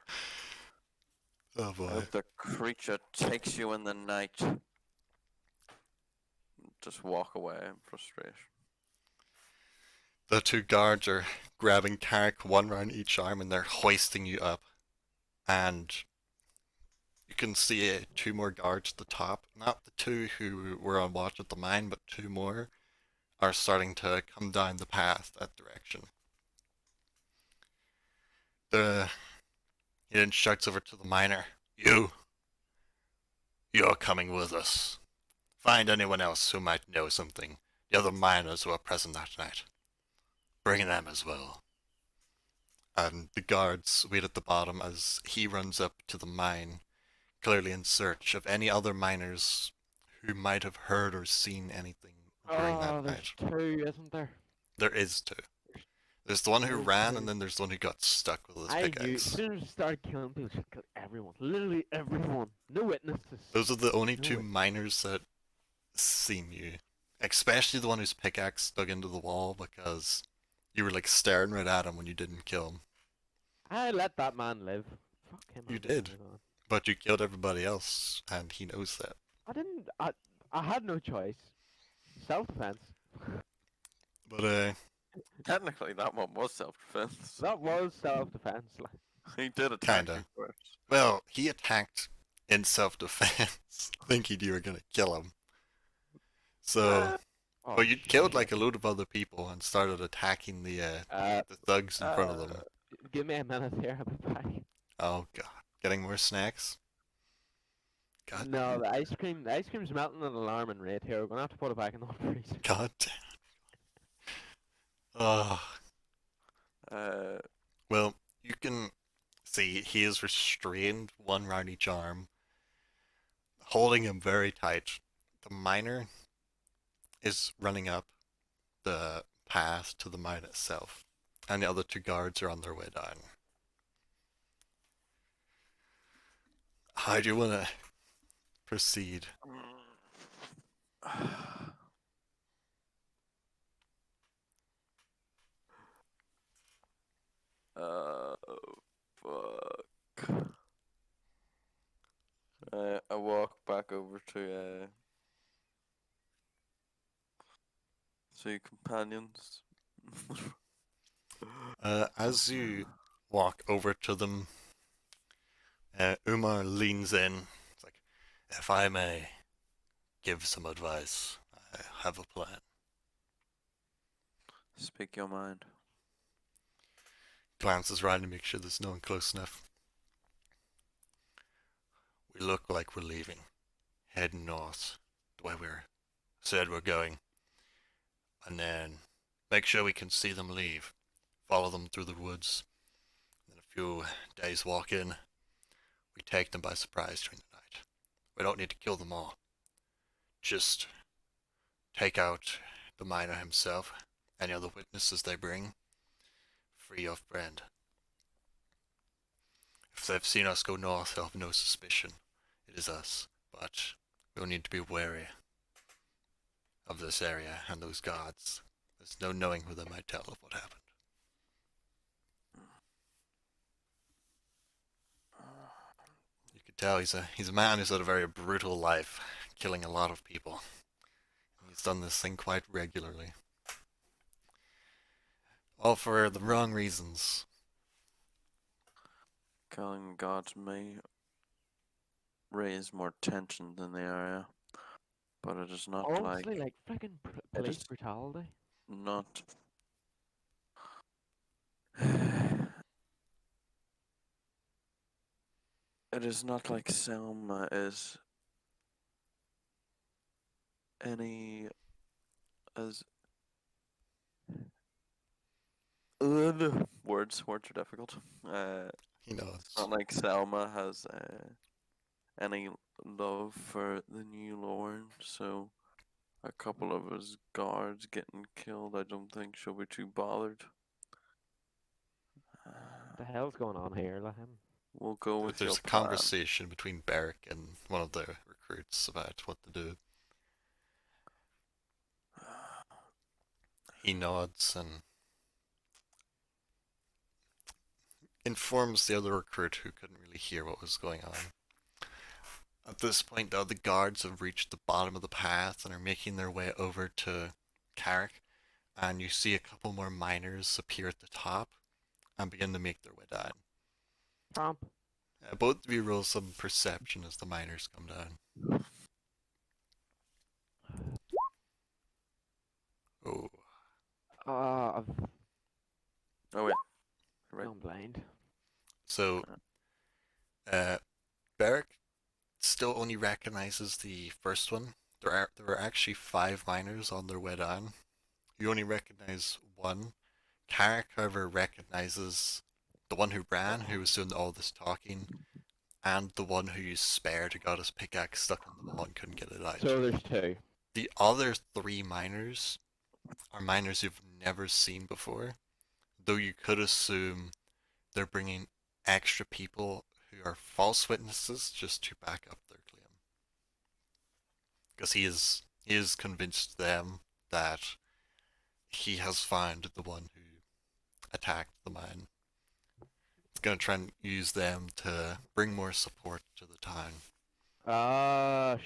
S1: Oh
S3: I
S1: boy.
S3: hope the creature takes you in the night. Just walk away in frustration.
S1: The two guards are grabbing Tarek one round each arm and they're hoisting you up. And you can see two more guards at the top. Not the two who were on watch at the mine, but two more are starting to come down the path that direction. He then shouts over to the miner, You're coming with us. Find anyone else who might know something. The other miners who are present that night. Bring them as well. And the guards wait at the bottom as he runs up to the mine, clearly in search of any other miners who might have heard or seen anything during
S2: Oh,
S1: that
S2: there's
S1: night.
S2: two, isn't there?
S1: There is two. There's the one who
S2: There's
S1: ran,
S2: two.
S1: and then there's the one who got stuck with his
S2: I knew. As
S1: pickaxe.
S2: soon as I started killing people, just kill everyone. Literally everyone. No witnesses.
S1: Those are the only
S2: No
S1: two
S2: witnesses.
S1: miners that seen you. Especially the one whose pickaxe dug into the wall because you were like staring right at him when you didn't kill him.
S2: I let that man live. Fuck him.
S1: You
S2: I'm
S1: did.
S2: moving on.
S1: But you killed everybody else, and he knows that.
S2: I didn't. I had no choice. Self-defense.
S1: But
S3: Technically, that one was self-defense.
S2: That was self-defense. Like,
S3: He did attack
S1: Kinda.
S3: you first.
S1: well, he attacked in self-defense, thinking you were gonna kill him. So,
S2: oh,
S1: well, you killed
S2: shit.
S1: like a load of other people and started attacking the thugs in front of them.
S2: Give me a minute here. I'll be back.
S1: Oh god, getting more snacks. God,
S2: No, the ice cream's melting at an alarming rate here. We're gonna have to put it back in the freezer.
S1: god damn. Oh, well, you can see he is restrained one round each arm, holding him very tight. The miner is running up the path to the mine itself, and the other two guards are on their way down. How do you want to proceed?
S3: Fuck. I walk back back over to your companions.
S1: As you walk over to them, Umar leans in. It's like, if I may give some advice, I have a plan.
S3: Speak your mind.
S1: Glances around to make sure there's no one close enough. We look like we're leaving, heading north, the way we're said we're going, and then make sure we can see them leave. Follow them through the woods. Then a few days walk in, we take them by surprise during the night. We don't need to kill them all. Just take out the miner himself, any other witnesses they bring, free your friend. If they've seen us go north, they'll have no suspicion. It is us, but we'll need to be wary of this area and those guards. There's no knowing who they might tell of what happened. You could tell he's a man who's had a very brutal life, killing a lot of people. He's done this thing quite regularly. All for the wrong reasons.
S3: Killing gods may raise more tension than the area, but it is not
S2: Honestly, like freaking
S3: it
S2: police
S3: is-
S2: brutality.
S3: not. It is not like Selma is any as words are difficult.
S1: He knows.
S3: It's not like Selma has any love for the New Lord, so a couple of his guards getting killed, I don't think she'll be too bothered.
S2: What the hell's going on here, Lahim?
S3: We'll go with
S1: There's
S3: your
S1: a
S3: plan.
S1: conversation between Beric and one of the recruits about what to do. He nods and informs the other recruit who couldn't really hear what was going on. At this point, the other guards have reached the bottom of the path and are making their way over to Carrick, and you see a couple more miners appear at the top and begin to make their way down.
S2: Trump.
S1: Both of you roll some perception as the miners come down. Oh,
S2: I've
S3: Oh wait, right.
S2: gone blind.
S1: so Beric still only recognizes the first one. There were actually 5 miners on their way down. You only recognize one. Carrick, however, recognizes the one who ran, who was doing all this talking, and the one who used spare to got his pickaxe stuck in the wall and couldn't get it out.
S2: So there's 2.
S1: The other 3 miners are miners you've never seen before, though you could assume they're bringing extra people who are false witnesses just to back up their claim. Because he is convinced them that he has found the one who attacked the mine. He's going to try and use them to bring more support to the town.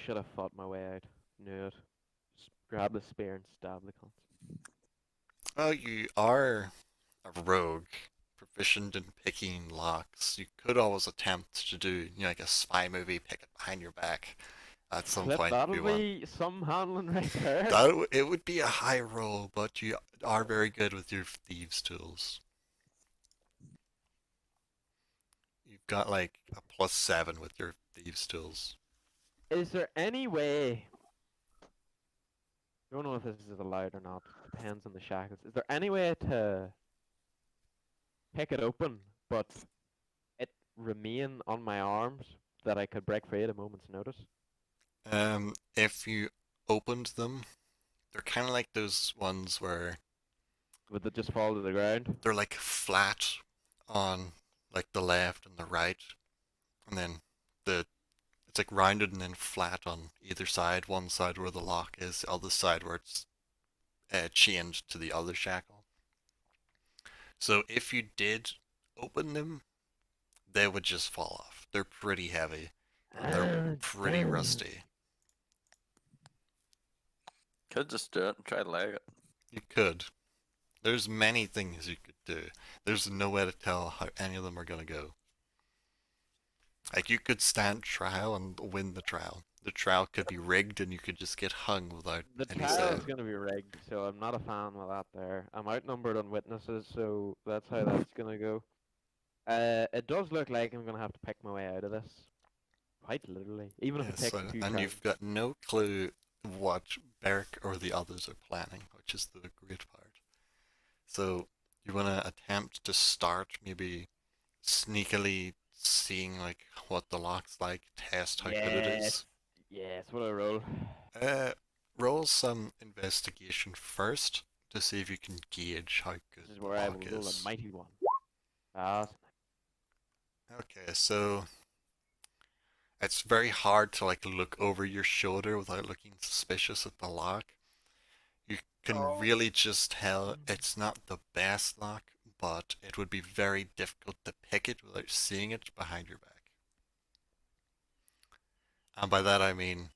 S2: Should have fought my way out. Knew it. Grab the spear and stab the cunt.
S1: Oh, you are a rogue, proficient in picking locks. You could always attempt to do, like a spy movie, pick it behind your back at some
S2: Flip,
S1: point
S2: that'll
S1: if you want.
S2: be some handling right there.
S1: It would be a high roll, but you are very good with your thieves' tools. You've got like a +7 with your thieves' tools.
S2: Is there any way? I don't know if this is allowed or not. Depends on the shackles. Is there any way to pick it open, but it remain on my arms that I could break free at a moment's notice?
S1: If you opened them, they're kind of like those ones where
S2: Would it just fall to the ground?
S1: they're like flat on like the left and the right, and then it's like rounded and then flat on either side. One side where the lock is, the other side where it's chained to the other shackle. So if you did open them, they would just fall off. They're pretty heavy, and they're pretty rusty.
S3: Could just do it and try to lag it.
S1: You could. There's many things you could do. There's no way to tell how any of them are gonna go. Like, you could stand trial and win the trial. The trial could be rigged and you could just get hung without
S2: The
S1: any
S2: trial
S1: say.
S2: is going to be rigged, so I'm not a fan of that there. I'm outnumbered on witnesses, so that's how that's going to go. It does look like I'm going to have to pick my way out of this. Quite literally. Even if
S1: Yeah,
S2: it takes
S1: so,
S2: a few
S1: and
S2: tries.
S1: you've got no clue what Beric or the others are planning, which is the great part. So you want to attempt to start maybe sneakily seeing like what the lock's like, test how good it is.
S2: Yes, what a roll.
S1: Roll some investigation first to see if you can gauge how good
S2: This is
S1: the
S2: where I
S1: lock
S2: will roll a
S1: is.
S2: mighty one. Ah,
S1: Okay, so it's very hard to like look over your shoulder without looking suspicious at the lock. You can really just tell it's not the best lock, but it would be very difficult to pick it without seeing it behind your back. And by that I mean,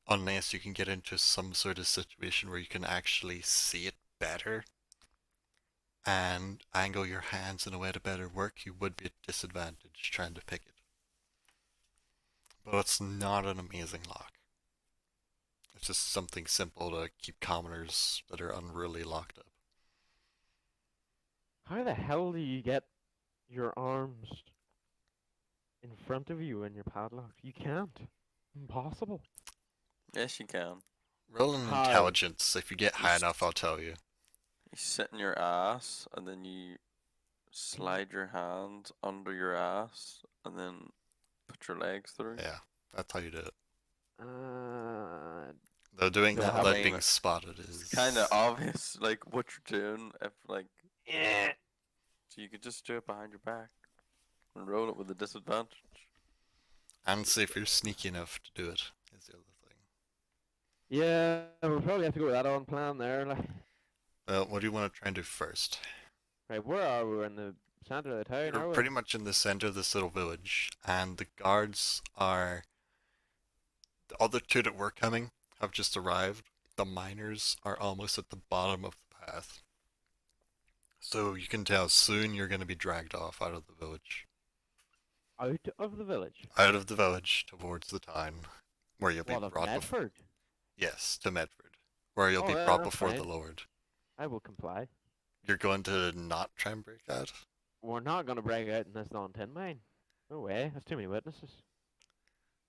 S1: unless you can get into some sort of situation where you can actually see it better and angle your hands in a way to better work, you would be at disadvantage trying to pick it. But it's not an amazing lock. It's just something simple to keep commoners that are unruly locked up.
S2: how the hell do you get your arms in front of you when you're padlocked? You can't. Impossible.
S3: Yes, you can.
S1: Roll an
S2: How?
S1: intelligence. If you get high
S3: Just-
S1: enough, I'll tell you.
S3: You sit in your ass, and then you slide your hands under your ass, and then put your legs through.
S1: Yeah, that's how you do it.
S2: Uh,
S1: Though doing
S2: Yeah,
S1: that
S2: I
S1: without
S3: mean,
S1: being spotted is
S3: It's kind of obvious, like what you're doing. If like,
S2: eh.
S3: so you could just do it behind your back and roll it with a disadvantage.
S1: And see if you're sneaky enough to do it is the other thing.
S2: Yeah, we'll probably have to go with that on plan there. Like,
S1: Well, what do you want to try and do first?
S2: right, where are we? We're in the center of the town, are
S1: You're
S2: we?
S1: pretty much in the center of this little village, and the guards are. The other two that were coming have just arrived. The miners are almost at the bottom of the path. So you can tell soon you're going to be dragged off out of the village.
S2: Out of the village.
S1: Out of the village towards the town, where you'll be
S2: What, of
S1: brought before.
S2: Medford?
S1: Yes, to Medford, where you'll
S2: Oh,
S1: be
S2: yeah,
S1: brought
S2: that's
S1: before the
S2: fine.
S1: Lord.
S2: I will comply.
S1: You're going to not try and break out?
S2: We're not going to break out in this non-tin mine. No way, that's too many witnesses.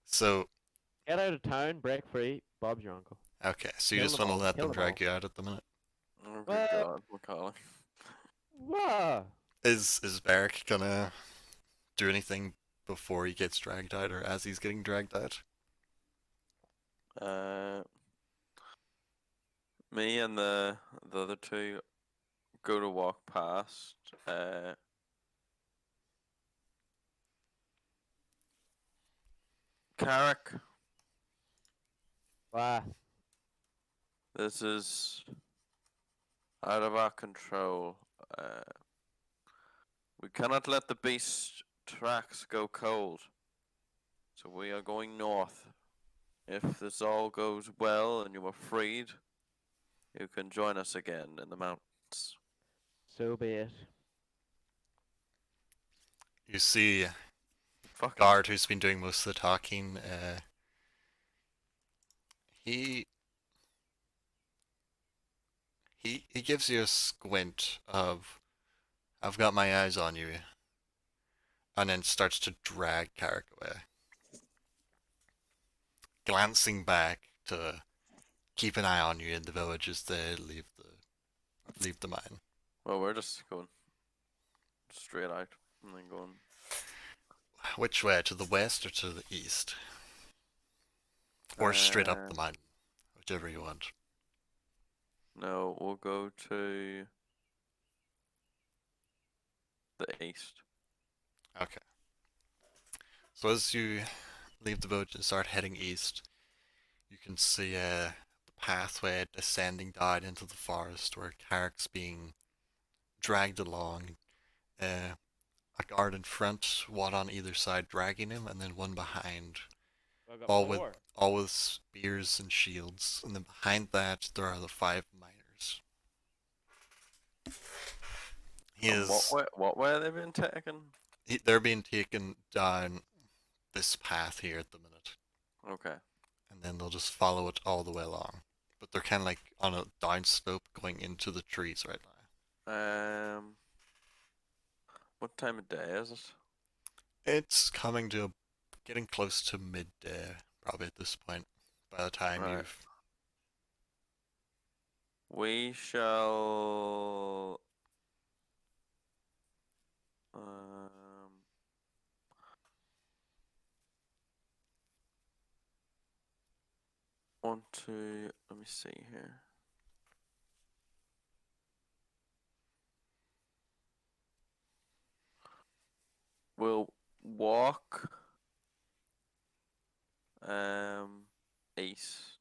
S1: So,
S2: Get out of town, break free, Bob's your uncle.
S1: okay, so you
S2: Kill
S1: just
S2: them
S1: want to
S2: all,
S1: let
S2: kill
S1: them
S2: them
S1: drag you out at the minute?
S3: Oh good
S2: Well-
S3: God, Macaulay.
S2: What?
S1: Is Beric gonna do anything before he gets dragged out or as he's getting dragged out?
S3: Me and the other two go to walk past. Carrick,
S2: Why?
S3: this is out of our control. We cannot let the beast tracks go cold. So we are going north. If this all goes well and you are freed, you can join us again in the mountains.
S2: So be it.
S1: You see
S3: Fuck.
S1: guard who's been doing most of the talking, he gives you a squint of I've got my eyes on you, and then starts to drag Carrick away, glancing back to keep an eye on you in the village as they leave the mine.
S3: Well, we're just going straight out and then going.
S1: Which way, to the west or to the east? Or straight up the
S3: Uh,
S1: mountain, whichever you want.
S3: No, we'll go to the east.
S1: Okay. So as you leave the village and start heading east, you can see the pathway descending down into the forest where Carrick's being dragged along. a guard in front, one on either side dragging him, and then one behind,
S2: I've got
S1: all with
S2: four.
S1: all with spears and shields. And then behind that, there are the 5 miners. He
S3: And
S1: is.
S3: what way are they being taken?
S1: They're being taken down this path here at the minute,
S3: Okay.
S1: and then they'll just follow it all the way along. But they're kind of like on a down slope going into the trees right now.
S3: What time of day is it?
S1: It's coming to getting close to midday, probably at this point. By the time
S3: Right.
S1: you've
S3: We shall. Want to. Let me see here. We'll walk east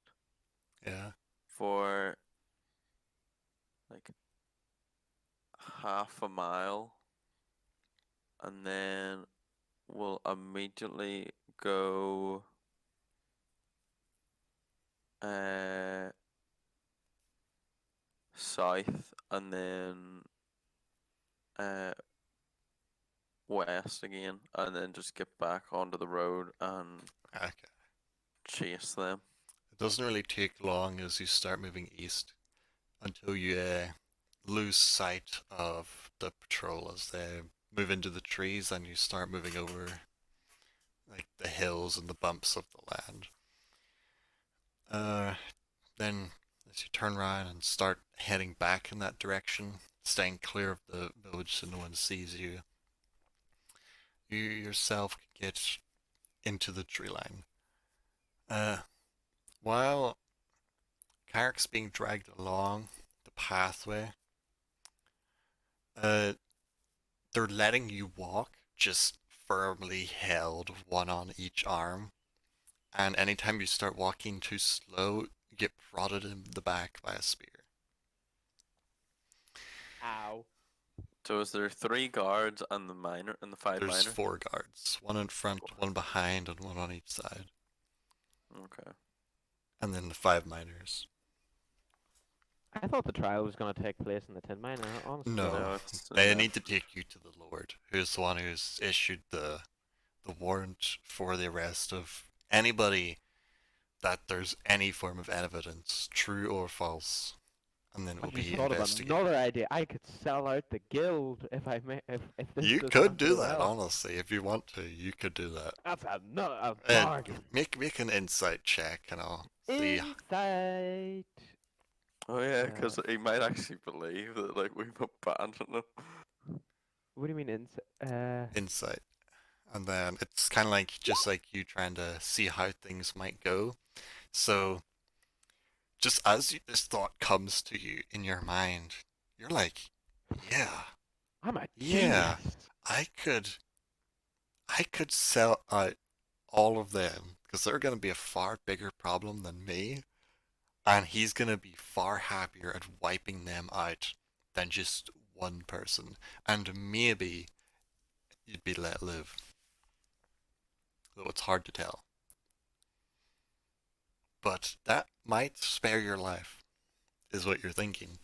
S1: yeah,
S3: for like half a mile, and then we'll immediately go south, and then west again, and then just get back onto the road and
S1: okay.
S3: chase them.
S1: It doesn't really take long as you start moving east until you lose sight of the patrol as they move into the trees and you start moving over like the hills and the bumps of the land. Then as you turn around and start heading back in that direction, staying clear of the village so no one sees you, you yourself can get into the tree line. While Carrick's being dragged along the pathway, they're letting you walk just firmly held, one on each arm. And anytime you start walking too slow, you get prodded in the back by a spear.
S2: Ow.
S3: So is there 3 guards and the 5
S1: There's
S3: miners?
S1: 4 guards, one in front, one behind, and one on each side.
S3: Okay.
S1: And then the 5 miners.
S2: I thought the trial was going to take place in the tin mine. Honestly,
S1: No,
S3: No, it's
S1: they
S3: in
S1: need to take you to the Lord, who's the one who's issued the warrant for the arrest of anybody that there's any form of evidence, true or false, and then it
S2: I
S1: will
S2: just
S1: be
S2: thought of
S1: investigated.
S2: another idea. I could sell out the guild if I may. If this
S1: You
S2: does
S1: could
S2: not
S1: do
S2: go
S1: that,
S2: well.
S1: honestly, if you want to. You could do that.
S2: That's a
S1: And
S2: bargain.
S1: make an insight check, and I'll see.
S2: Insight.
S3: Oh yeah, because he might actually believe that like we've abandoned him.
S2: What do you mean insight?
S1: Insight, and then it's kind of like just like you trying to see how things might go. So, just as this thought comes to you in your mind, you're like, yeah,
S2: I'm a
S1: yeah.
S2: genius.
S1: I could sell out all of them because they're going to be a far bigger problem than me, and he's going to be far happier at wiping them out than just one person, and maybe you'd be let live. Though it's hard to tell. But that might spare your life, is what you're thinking.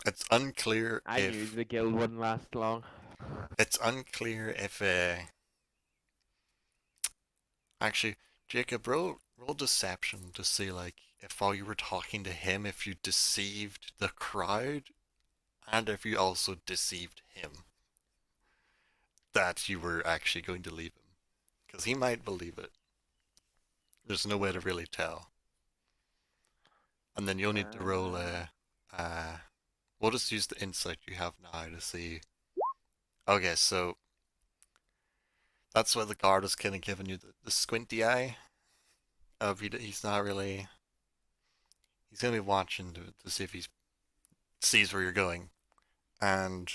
S1: It's unclear
S2: I knew
S1: if
S2: the guild wouldn't last long.
S1: Actually, Jacob, roll deception to see like if while you were talking to him, if you deceived the crowd, and if you also deceived him that you were actually going to leave him, because he might believe it. There's no way to really tell. And then you'll need to roll we'll just use the insight you have now to see. Okay, so that's why the guard is kind of giving you the squinty eye. He's not really. He's gonna be watching to see if he sees where you're going. And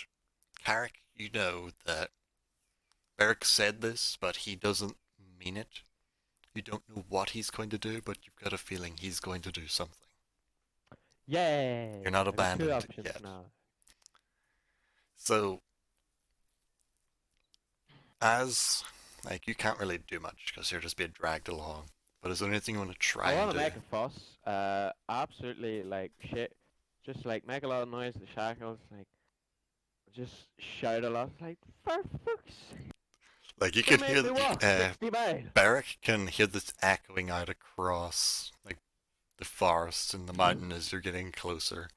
S1: Carrick, you know that Beric said this, but he doesn't mean it. You don't know what he's going to do, but you've got a feeling he's going to do something.
S2: Yay!
S1: You're not
S2: I got two
S1: abandoned
S2: options
S1: yet.
S2: now.
S1: So, as like you can't really do much because you're just being dragged along. But is there anything you want to try
S2: I
S1: and
S2: want to
S1: do?
S2: make a fuss. Absolutely, like shit. Just like make a lot of noise. The shackles, like just shout a lot. Like for fuck's sake,
S1: Like you
S2: they
S1: can
S2: made
S1: hear
S2: me walk 60 miles.
S1: Barrack can hear this echoing out across like the forest and the mountain as you're getting closer,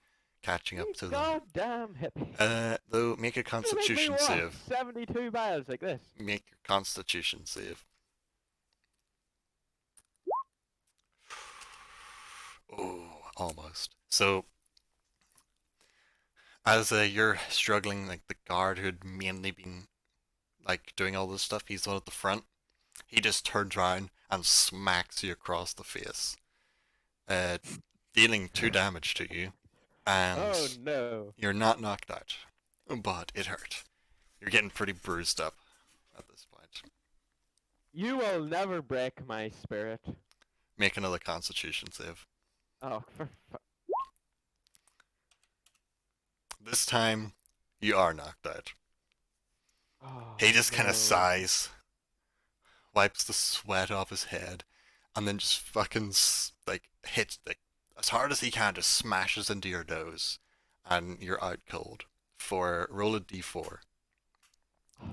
S1: catching up
S2: You
S1: to them.
S2: goddamn hippie.
S1: Though make a
S2: They make me
S1: Constitution
S2: walk
S1: save.
S2: 72 miles like this.
S1: Make your Constitution save. Oh, almost. So, as you're struggling, like the guard who had mainly been like doing all this stuff, he's the one at the front. He just turns around and smacks you across the face, uh, dealing 2 damage to you, and
S2: Oh no.
S1: you're not knocked out, but it hurt. You're getting pretty bruised up at this point.
S2: You will never break my spirit.
S1: Make another Constitution save.
S2: Oh, for
S1: This time, you are knocked out.
S2: oh,
S1: He just kind
S2: no.
S1: of sighs, wipes the sweat off his head, and then just fucking like hits like as hard as he can, just smashes into your nose, and you're out cold. For roll a d4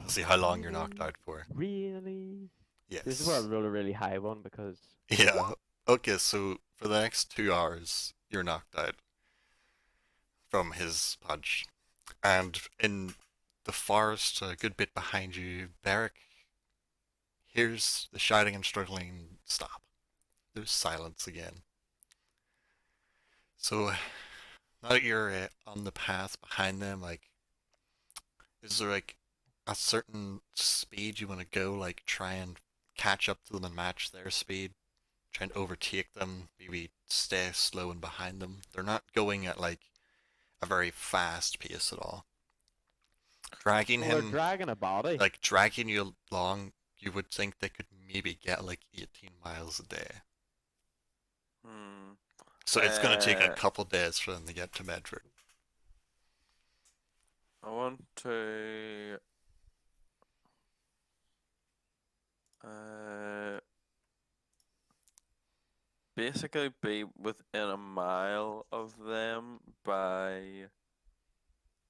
S1: to see how long you're knocked out for.
S2: Really?
S1: Yes.
S2: This is where I roll a really high one because
S1: Yeah. Okay, so for the next 2 hours, you're knocked out from his punch. And in the forest, a good bit behind you, Barrack hears the shouting and struggling stop. There's silence again. So now that you're on the path behind them, like, is there like a certain speed you want to go? Like, try and catch up to them and match their speed? Try and overtake them? Maybe stay slow and behind them? They're not going at like a very fast pace at all. Dragging
S2: we're
S1: him,
S2: dragging a body.
S1: like dragging you along, you would think they could maybe get like 18 miles a day.
S3: Hmm.
S1: So it's going to take a
S3: Uh,
S1: couple days for them to get to Medford.
S3: I want to basically be within a mile of them by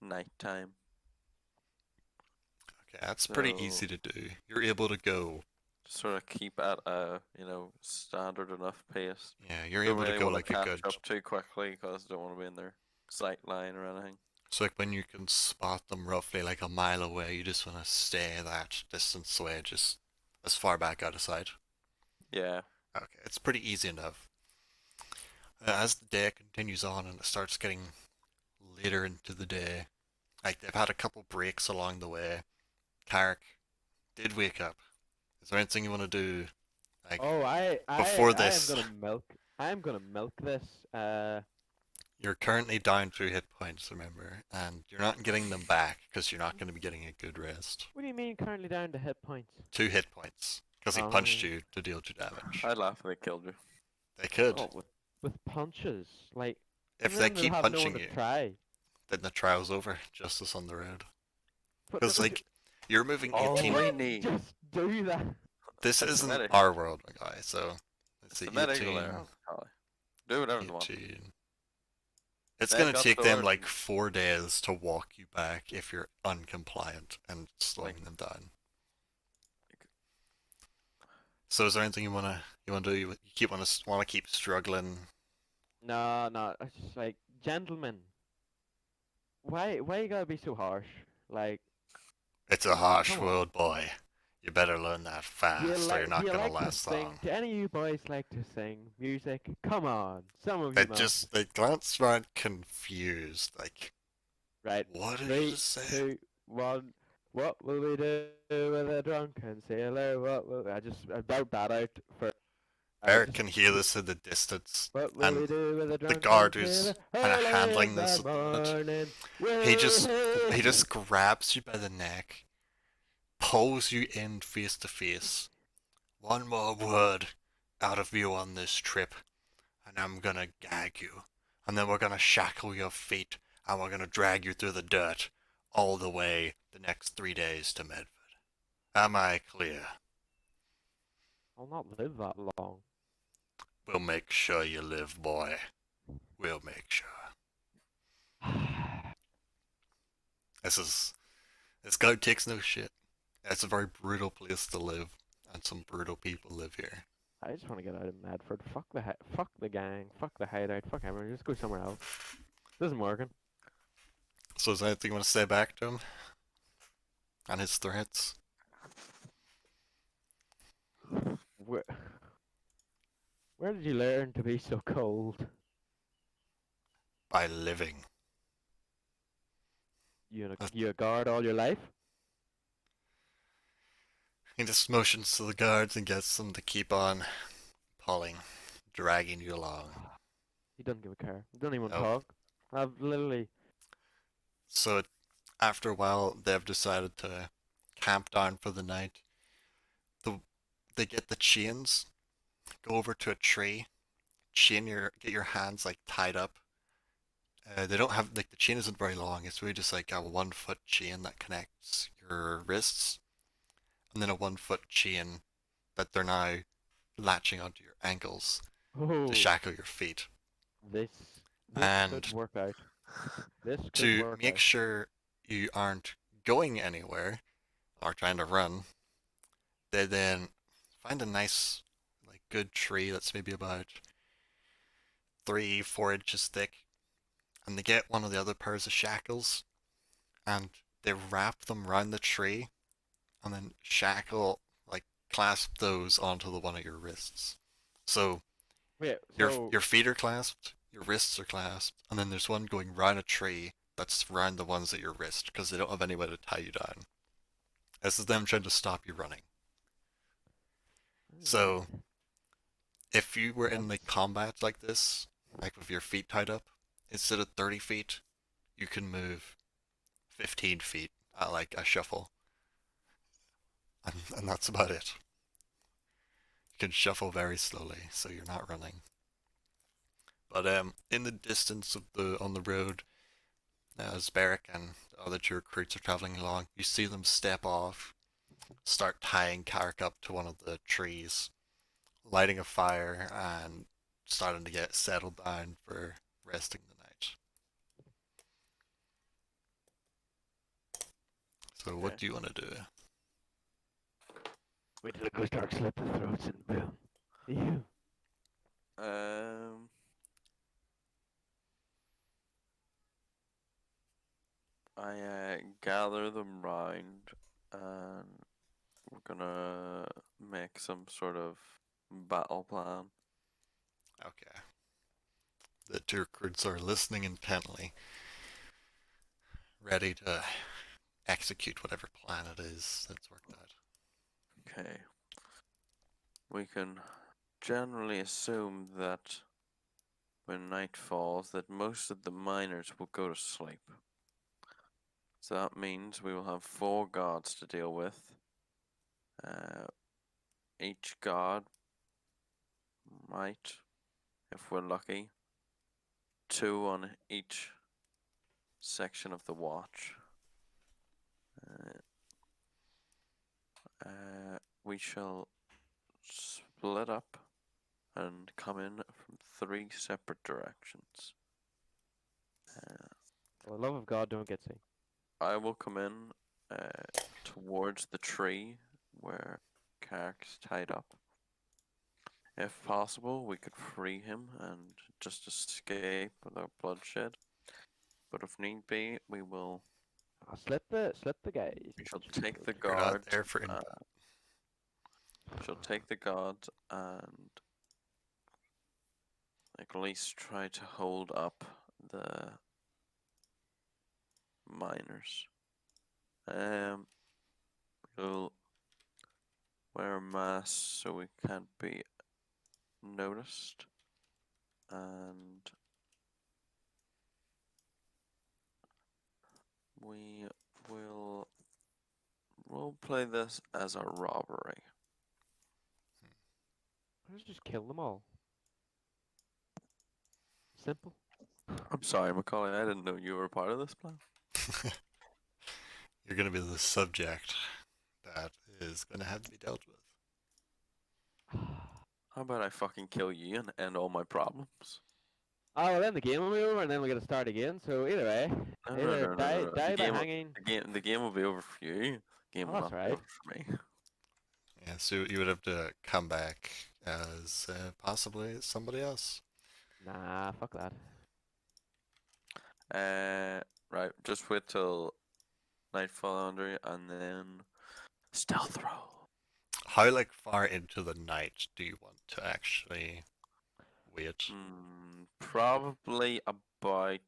S3: nighttime.
S1: Okay, that's pretty
S3: So-
S1: easy to do. You're able to go,
S3: Sort of keep at a standard enough pace.
S1: yeah, you're
S3: Don't
S1: able to
S3: really
S1: go
S3: wanna
S1: like a
S3: catch
S1: good,
S3: up too quickly because I don't want to be in their sight line or anything.
S1: so like when you can spot them roughly like a mile away, you just want to stay that distance away, just as far back out of sight.
S3: Yeah.
S1: Okay, it's pretty easy enough. As the day continues on and it starts getting later into the day, like they've had a couple breaks along the way. Carrick did wake up. Is there anything you want to do? Like,
S2: Oh,
S1: before
S2: I
S1: this-
S2: am gonna milk. I am gonna milk this.
S1: you're currently down 2 hit points, remember, and you're not getting them back because you're not going to be getting a good rest.
S2: What do you mean currently down to hit points?
S1: 2 hit points because he punched
S2: Oh.
S1: you to deal 2 damage.
S3: I'd laugh if they killed you.
S1: They could.
S2: Oh, with punches, like.
S1: If
S2: and
S1: they
S2: then they'll
S1: keep
S2: have no one
S1: punching
S2: to
S1: you,
S2: try.
S1: then the trial's over. Justice on the road.
S2: But
S1: Because
S2: look,
S1: like you're moving
S3: Oh,
S1: 18.
S3: we
S2: can't
S3: need-
S2: just do that.
S1: This
S3: That's
S1: isn't
S3: medic.
S1: our world, my guy. So let's see,
S3: The medical
S1: 18,
S3: there. Holly. Do whatever they want.
S1: 18. It's
S3: They've
S1: gonna
S3: got
S1: take them
S3: swords
S1: like
S3: and-
S1: 4 days to walk you back if you're uncompliant and slowing them down. So is there anything you wanna do? You keep wanna keep struggling?
S2: No, no, it's just like, gentlemen. Why you gotta be so harsh? Like,
S1: It's a harsh
S2: Come on.
S1: world, boy. You better learn that fast, or you're not
S2: do you
S1: gonna
S2: like to
S1: last
S2: sing?
S1: long.
S2: Do any of you boys like to sing music? Come on, some of you
S1: They
S2: must.
S1: just they glance around confused, like,
S2: Right,
S1: what did
S2: 3,
S1: you just say?
S2: 2, 1. What will we do with a drunken sailor? What will I doubt that out for.
S1: Eric
S2: just-
S1: can hear this in the distance.
S2: What will
S1: and
S2: we do with a drunken
S1: guard who's
S2: sailor?
S1: kinda
S2: Early
S1: handling
S2: in
S1: this
S2: the
S1: at the minute,
S2: morning,
S1: He just
S2: will-
S1: grabs you by the neck, pulls you in face to face. One more word out of you on this trip, and I'm gonna gag you. And then we're gonna shackle your feet, and we're gonna drag you through the dirt all the way the next 3 days to Medford. Am I clear?
S2: I'll not live that long.
S1: We'll make sure you live, boy. We'll make sure. This guy takes no shit. It's a very brutal place to live, and some brutal people live here.
S2: I just want to get out of Medford. Fuck the gang. Fuck the hideout. Fuck everyone. Just go somewhere else. This isn't working.
S1: So is there anything you want to say back to him? And his threats?
S2: Where, where did you learn to be so cold?
S1: By living.
S2: You a guard all your life?
S1: He just motions to the guards and gets them to keep on pulling, dragging you along.
S2: He doesn't give a care. He doesn't even
S1: No.
S2: talk. I've literally.
S1: So after a while, they've decided to camp down for the night. They get the chains, go over to a tree, get your hands like tied up. They don't have like the chain isn't very long. It's really just like a 1 foot chain that connects your wrists, and then a 1 foot chain that they're now latching onto your ankles
S2: Oh,
S1: to shackle your feet.
S2: this
S1: And
S2: could work out. This could
S1: To
S2: work
S1: make
S2: out.
S1: sure you aren't going anywhere or trying to run, they then find a nice, like, good tree that's maybe about 3-4 inches thick, and they get one of the other pairs of shackles, and they wrap them around the tree, and then clasp those onto the one of your wrists. So
S2: Wait,
S1: your
S2: so
S1: your feet are clasped, your wrists are clasped, and then there's one going round a tree that's round the ones at your wrist because they don't have any way to tie you down. This is them trying to stop you running. So if you were in like combat like this, like with your feet tied up, instead of 30 feet, you can move 15 feet at like a shuffle. And that's about it. You can shuffle very slowly, so you're not running. But in the distance on the road, as Beric and the other two recruits are traveling along, you see them step off, start tying Carrick up to one of the trees, lighting a fire, and starting to get settled down for resting the night. So what
S3: Okay.
S1: do you want to do?
S2: wait till it goes dark, slit the throats, and boom. Ew.
S3: I gather them round, and we're gonna make some sort of battle plan.
S1: Okay. The two recruits are listening intently, ready to execute whatever plan it is that's worked out.
S3: Okay. We can generally assume that when night falls, that most of the miners will go to sleep. So that means we will have 4 guards to deal with. Each guard might, if we're lucky, 2 on each section of the watch. We shall split up and come in from 3 separate directions.
S2: For the love of God, don't get seen.
S3: I will come in towards the tree where Carrick's tied up. If possible, we could free him and just escape without bloodshed. But if need be, we will.
S2: I'll slit the guys.
S3: We shall take the
S1: You're not
S3: guard.
S1: there for input.
S3: Shall take the guard and at least try to hold up the miners. We'll wear a mask so we can't be noticed, and we will roleplay this as a robbery.
S2: Let's just kill them all. Simple.
S3: I'm sorry, Macaulay, I didn't know you were a part of this plan.
S1: You're gonna be the subject that is gonna have to be dealt with.
S3: How about I fucking kill you and end all my problems?
S2: Oh, well, then the game will be over, and then we got to start again. So either way,
S3: No, no,
S2: either
S3: no, no,
S2: die
S3: no.
S2: die
S3: The
S2: by
S3: game,
S2: hanging.
S3: the game will be over for you. The game
S2: Oh,
S3: will
S2: that's
S3: not be
S2: right.
S3: over for me.
S1: Yeah, so you would have to come back as possibly somebody else.
S2: Nah, fuck that.
S3: Right. Just wait till nightfall, Andre, and then stealth roll.
S1: How like far into the night do you want to actually wait?
S3: Probably about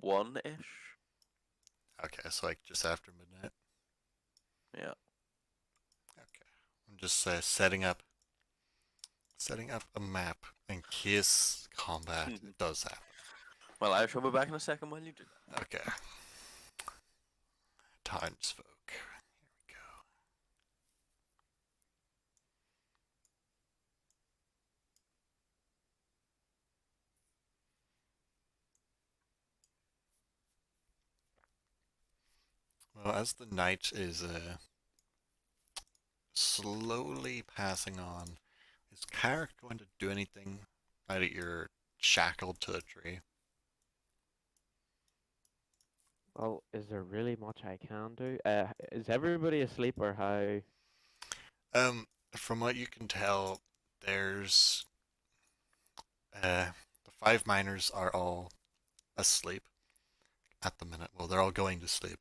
S3: 1-ish.
S1: Okay, so like just after midnight.
S3: Yeah.
S1: Okay, I'm just setting up a map in case combat does happen.
S3: Well, I shall be back in a second while you do that.
S1: Okay. Townsfolk. Here we go. Well, as the night is slowly passing on, is Carrick going to do anything now that you're shackled to a tree?
S2: Well, is there really much I can do? Is everybody asleep or how?
S1: From what you can tell, there's the five miners are all asleep at the minute. Well, they're all going to sleep.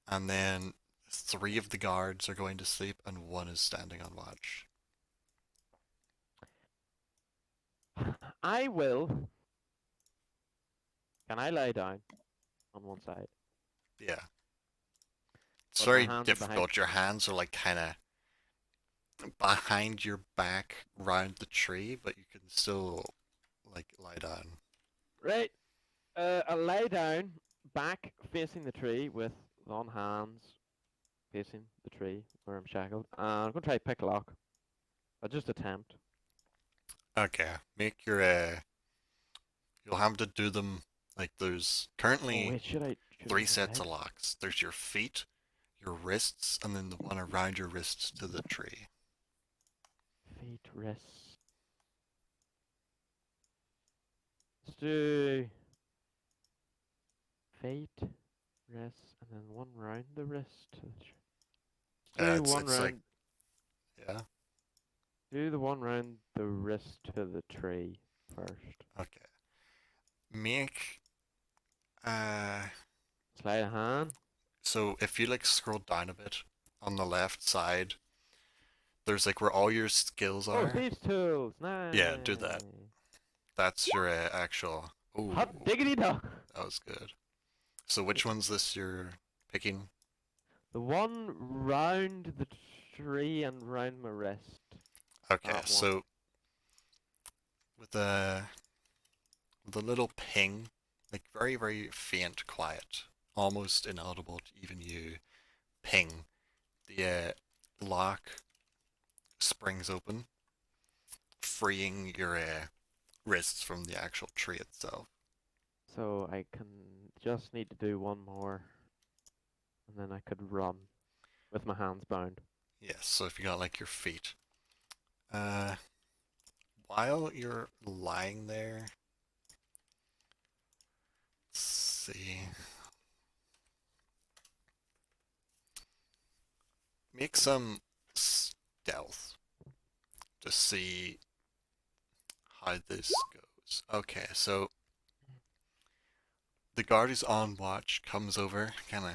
S1: And then three of the guards are going to sleep and one is standing on watch.
S2: I will. Can I lie down on one side?
S1: Yeah. It's
S2: But
S1: very
S2: my hands are
S1: difficult.
S2: behind.
S1: Your hands are like kind of behind your back round the tree, but you can still like lie down.
S2: Right. I lie down, back facing the tree with one hands facing the tree where I'm shackled. I'm gonna try to pick a lock. I'll just attempt.
S1: Okay, make your you'll have to do them like there's
S2: Oh
S1: currently
S2: wait, should I?
S1: three sets of locks. There's your feet, your wrists, and then the one around your wrists to the tree.
S2: Feet, wrists. Let's do feet, wrists, and then one round the wrist to the tree. Do one
S1: It's
S2: round.
S1: like yeah.
S2: Do the one round the wrist to the tree first.
S1: Okay. Make
S2: Slide a hand.
S1: so if you like scroll down a bit on the left side, there's like where all your skills
S2: Oh,
S1: are.
S2: thieves' tools. Nice.
S1: Yeah, do that. That's your actual. Ooh,
S2: Hot diggity dog.
S1: that was good. So which one's this you're picking?
S2: The one round the tree and round my wrist.
S1: Okay,
S2: That one.
S1: so with a little ping, like very very faint, quiet, almost inaudible to even you, ping, the lock springs open, freeing your wrists from the actual tree itself.
S2: So I can just need to do one more, and then I could run with my hands bound.
S1: Yes, so if you got like your feet. While you're lying there, let's see. Make some stealth to see how this goes. Okay, so the guard who's on watch comes over, kind of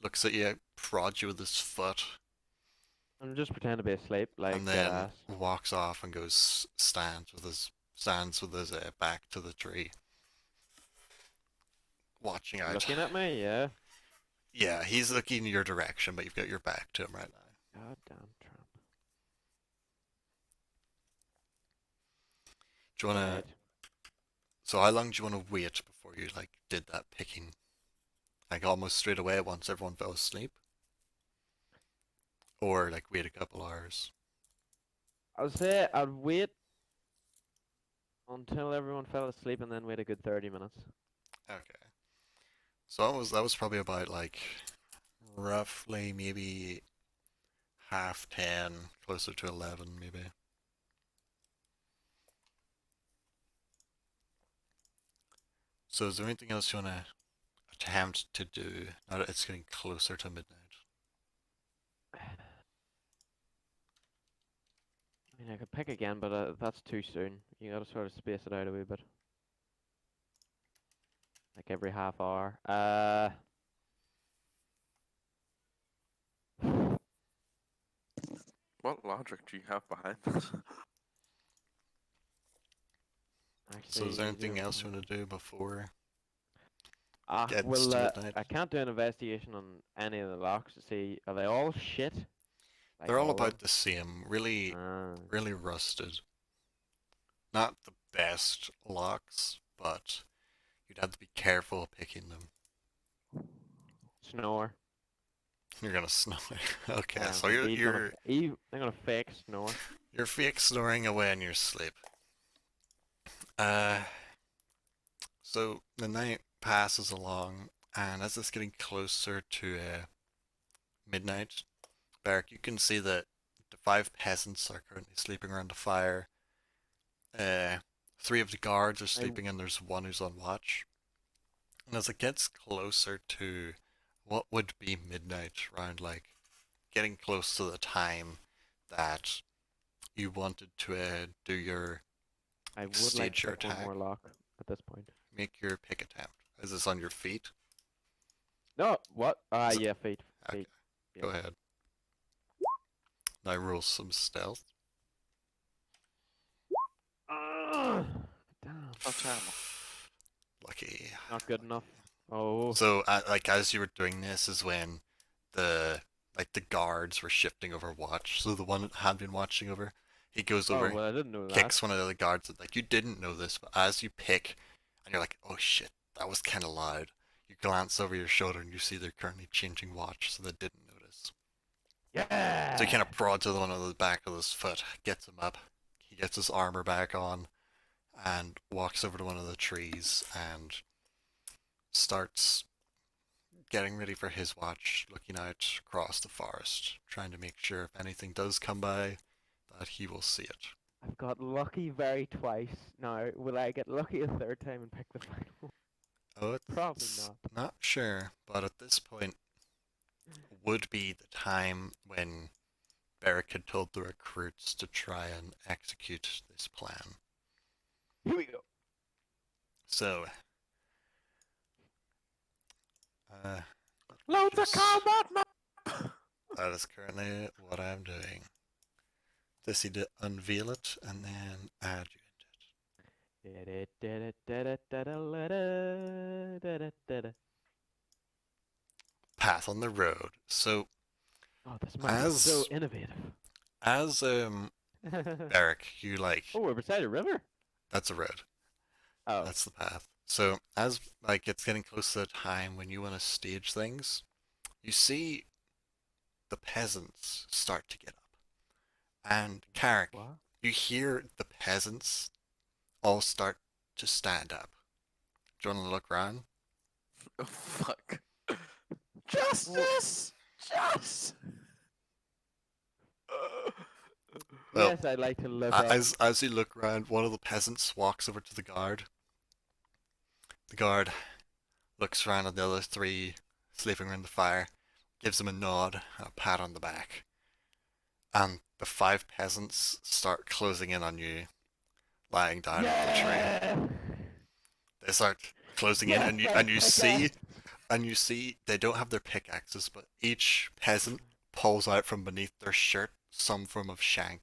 S1: looks at you, prods you with his foot,
S2: I'm just pretend to be asleep, like
S1: and
S2: dead
S1: then
S2: ass.
S1: walks off and goes stands with his back to the tree, watching out.
S2: Looking at me, yeah.
S1: Yeah, he's looking your direction, but you've got your back to him right now.
S2: God damn Trump.
S1: Do you wanna?
S2: Right.
S1: So how long do you wanna wait before you like did that picking? Like almost straight away once everyone fell asleep, or like wait a couple hours?
S2: I'll say I'd wait until everyone fell asleep and then wait a good 30 minutes.
S1: Okay. So that was probably about like roughly maybe half 10, closer to 11 maybe. So is there anything else you want to attempt to do now that it's getting closer to midnight?
S2: I mean, I could pick again, but that's too soon. You gotta sort of space it out a wee bit. Like every half hour.
S3: What logic do you have behind this?
S1: So is
S2: Actually,
S1: there
S2: you do
S1: anything
S2: have a
S1: else you
S2: point.
S1: want to do before
S2: Well,
S1: to midnight?
S2: I can't do an investigation on any of the locks to see are they all shit? Like
S1: They're all
S2: all of
S1: about
S2: them?
S1: the same, really, really rusted. Not the best locks, but you'd have to be careful picking them.
S2: Snore.
S1: You're gonna snore. Okay, so
S2: Eve's gonna I'm gonna fake snore.
S1: you're fake snoring away in your sleep. Uh, so the night passes along, and as it's getting closer to midnight, Beric, you can see that the 5 peasants are currently sleeping around the fire. 3 of the guards are sleeping, and there's 1 who's on watch. And as it gets closer to what would be midnight, around like getting close to the time that you wanted to do your
S2: I would like
S1: stage
S2: to
S1: your
S2: pick one
S1: attack,
S2: more lock at this point.
S1: make your pick attempt. Is this on your feet?
S2: No, what?
S1: Is it-
S2: Yeah, feet.
S1: Okay,
S2: Feet.
S1: go
S2: Yeah.
S1: ahead. Now roll some stealth.
S2: Damn.
S3: Oh, terrible.
S1: Lucky.
S2: Not good enough. Oh.
S1: So, like as you were doing this, is when the the guards were shifting over watch. So the one that had been watching over, he goes
S2: Oh,
S1: over,
S2: well, I didn't know that.
S1: kicks one of the other guards. Like you didn't know this, but as you pick, and you're like, oh shit, that was kind of loud. You glance over your shoulder and you see they're currently changing watch, so they didn't notice.
S2: Yeah.
S1: So he kind of prods one on the back of his foot, gets him up. He gets his armor back on, and walks over to one of the trees and starts getting ready for his watch, looking out across the forest, trying to make sure if anything does come by, that he will see it.
S2: I've got lucky very twice. Now, will I get lucky a third time and pick the final one?
S1: Oh, it's
S2: Probably not.
S1: not sure, but at this point would be the time when Beric had told the recruits to try and execute this plan.
S2: Here we go.
S1: So,
S3: Load the
S1: just-
S3: combat map!
S1: that is currently what I'm doing. Just need to unveil it and then add you into it. Path on the road. So,
S2: Oh, this map is so
S1: As-
S2: innovative.
S1: as Beric, you
S2: Oh, we're beside a river.
S1: that's a road.
S2: Oh,
S1: That's the path. So as it's getting close to the time when you want to stage things, you see the peasants start to get up. And Carrick,
S2: what?
S1: you hear the peasants all start to stand up. Do you want to look around?
S3: Oh, fuck. Justice! Justice!
S1: Well,
S2: Yes, I'd like to look up.
S1: As you look around, one of the peasants walks over to the guard. The guard looks around at the other 3 sleeping around the fire, gives them a nod, a pat on the back, and the 5 peasants start closing in on you, lying down in the tree.
S2: Yeah!
S1: They start closing in, and you see they don't have their pickaxes, but each peasant pulls out from beneath their shirt some form of shank,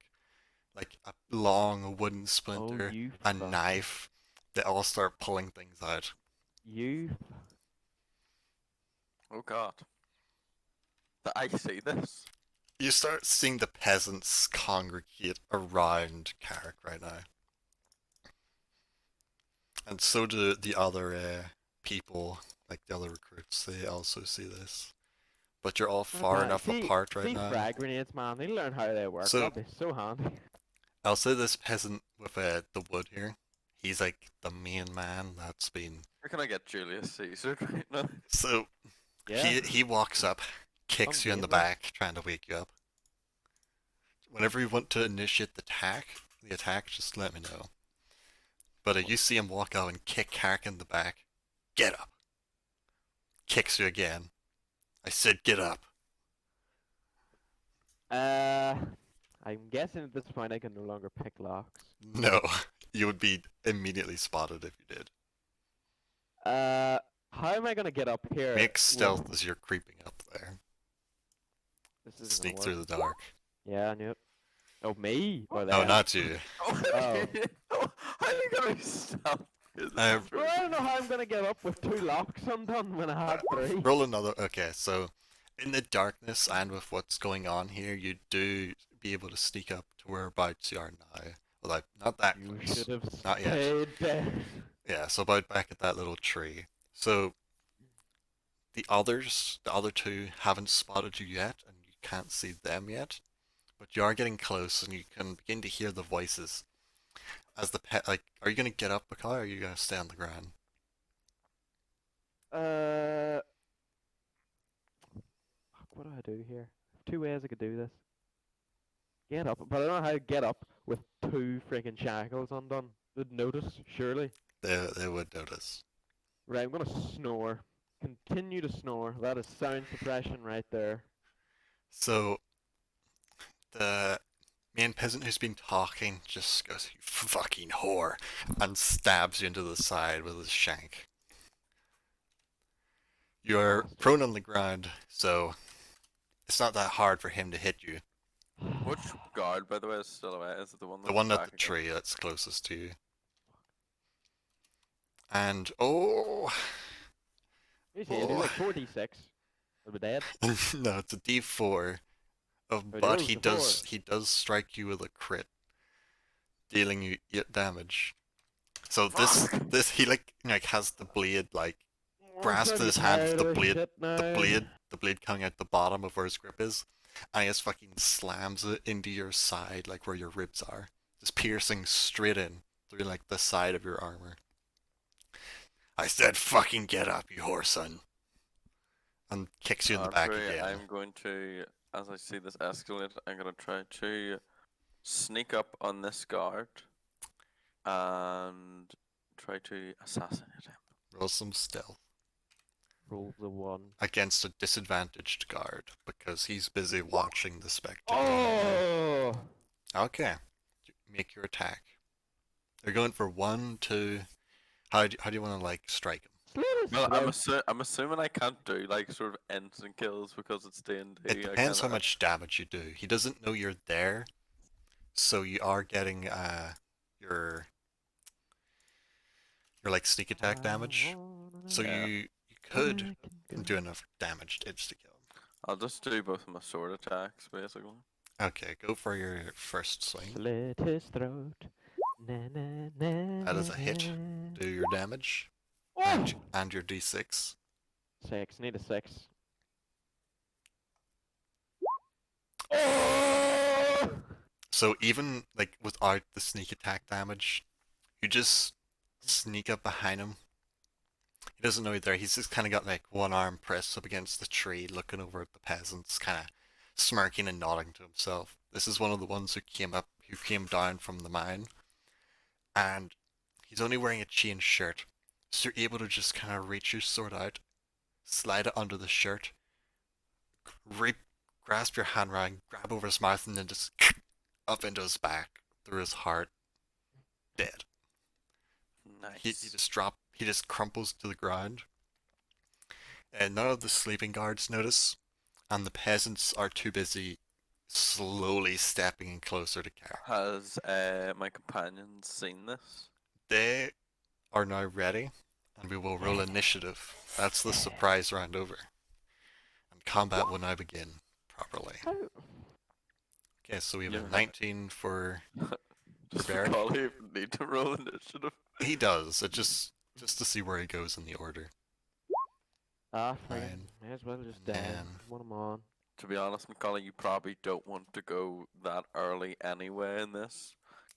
S1: like a long wooden splinter,
S2: Oh, you
S1: a
S2: fuck.
S1: knife. They all start pulling things out.
S2: You.
S3: Oh, God. Did I see this?
S1: You start seeing the peasants congregate around Carrick right now. And so do the other people, like the other recruits, they also see this. But you're all far
S2: Okay,
S1: enough
S2: see-
S1: apart right
S2: see
S1: now.
S2: frag grenades, man. They learn how they work.
S1: So-
S2: That'd be so handy.
S1: I'll say this peasant with the wood here, He's like the main man that's been.
S3: Where can I get Julius Caesar right now?
S1: So
S2: Yeah.
S1: he walks up, kicks you in the
S2: game,
S1: back, trying to wake you up. Whenever you want to initiate the attack, just let me know. But you see him walk out and kick Hark in the back. Get up. Kicks you again. I said get up.
S2: I'm guessing at this point I can no longer pick locks.
S1: No, you would be immediately spotted if you did.
S2: How am I gonna get up here?
S1: Make stealth
S2: with-
S1: as you're creeping up there.
S2: This isn't
S1: Sneak
S2: gonna
S1: through
S2: work.
S1: the dark.
S2: Yeah, I knew it. Oh, me? Or
S1: No,
S2: them?
S1: not you.
S3: Oh. How are you gonna stop?
S1: Uh,
S2: Well, I don't know how I'm gonna get up with 2 locks undone when I had 3.
S1: Roll another. Okay, so in the darkness and with what's going on here, you do be able to sneak up to whereabouts you are now. Well, like, not that
S2: You
S1: close.
S2: should have
S1: Not yet.
S2: stayed dead.
S1: Yeah, so about back at that little tree. So the other two haven't spotted you yet, and you can't see them yet. But you are getting close, and you can begin to hear the voices. As the pet, like, are you gonna get up, Makai, or are you gonna stay on the ground?
S2: Fuck, what do I do here? 2 ways I could do this. Get up, but I don't know how to get up with 2 freaking shackles undone. They'd notice, surely.
S1: They would notice.
S2: Right, I'm gonna snore. Continue to snore. That is sound suppression right there.
S1: So the main peasant who's been talking just goes, "You fucking whore," and stabs you into the side with his shank. You're prone on the ground, so it's not that hard for him to hit you.
S3: Which guard, by the way, is still away? Is it the one that's
S1: The one at
S3: back
S1: the
S3: again?
S1: tree that's closest to you. And oh,
S2: You see, I do like 4d6. I'll be dead.
S1: no, it's a D4.
S2: it
S1: But
S2: rolls
S1: he
S2: a
S1: does
S2: 4.
S1: he does strike you with a crit, dealing you 8 damage. So
S3: Fuck.
S1: this he like has the blade like grasped in his
S2: I'm
S1: hand,
S2: tired
S1: the
S2: of
S1: blade
S2: shit now.
S1: the blade coming out the bottom of where his grip is, and he just fucking slams it into your side, like where your ribs are, just piercing straight in through like the side of your armor. I said, "Fucking get up, you whore son," and kicks you in the back
S3: Andre,
S1: again.
S3: I'm going to, as I see this escalate, I'm gonna try to sneak up on this guard and try to assassinate him.
S1: Roll some stealth
S2: Roll the 1.
S1: against a disadvantaged guard because he's busy watching the spectacle.
S2: Oh!
S1: Okay, make your attack. They're going for 1, 2. How do you want to like strike him?
S2: Slit his
S3: Well,
S2: throat.
S3: I'm assuming I can't do like sort of instant kills because it's D&D.
S1: It depends how much damage you do. He doesn't know you're there, so you are getting your like sneak attack damage. So
S3: Yeah.
S1: you could do enough damage to insta kill him.
S3: I'll just do both of my sword attacks basically.
S1: Okay, go for your first swing.
S2: Slit his throat. Na, na, na,
S1: That is a hit.
S2: na.
S1: Do your damage
S2: Oh!
S1: and your d6.
S2: 6. Need a 6. Oh!
S1: So even like without the sneak attack damage, you just sneak up behind him. He doesn't know you're there. He's just kind of got like one arm pressed up against the tree, looking over at the peasants, kind of smirking and nodding to himself. This is one of the ones who came down from the mine, and he's only wearing a chain shirt, so you're able to just kind of reach your sword out, slide it under the shirt, grasp your hand around, grab over his mouth, and then just up into his back, through his heart, dead.
S3: Nice.
S1: He just crumples to the ground. And none of the sleeping guards notice, and the peasants are too busy slowly stepping in closer to Kara.
S3: Has my companions seen this?
S1: They are now ready, and we will roll initiative. That's the surprise round over. And combat will now begin properly.
S2: How?
S1: Okay, so we have
S3: Yeah.
S1: a 19 for...
S3: Does
S1: Barrack?
S3: Macaulay even need to roll initiative?
S1: He does, just to see where he goes in the order.
S2: Ah, fine.
S1: Nine,
S2: May as well just die.
S1: 10.
S2: What am I on?
S3: To be honest, Macaulay, you probably don't want to go that early anyway in this.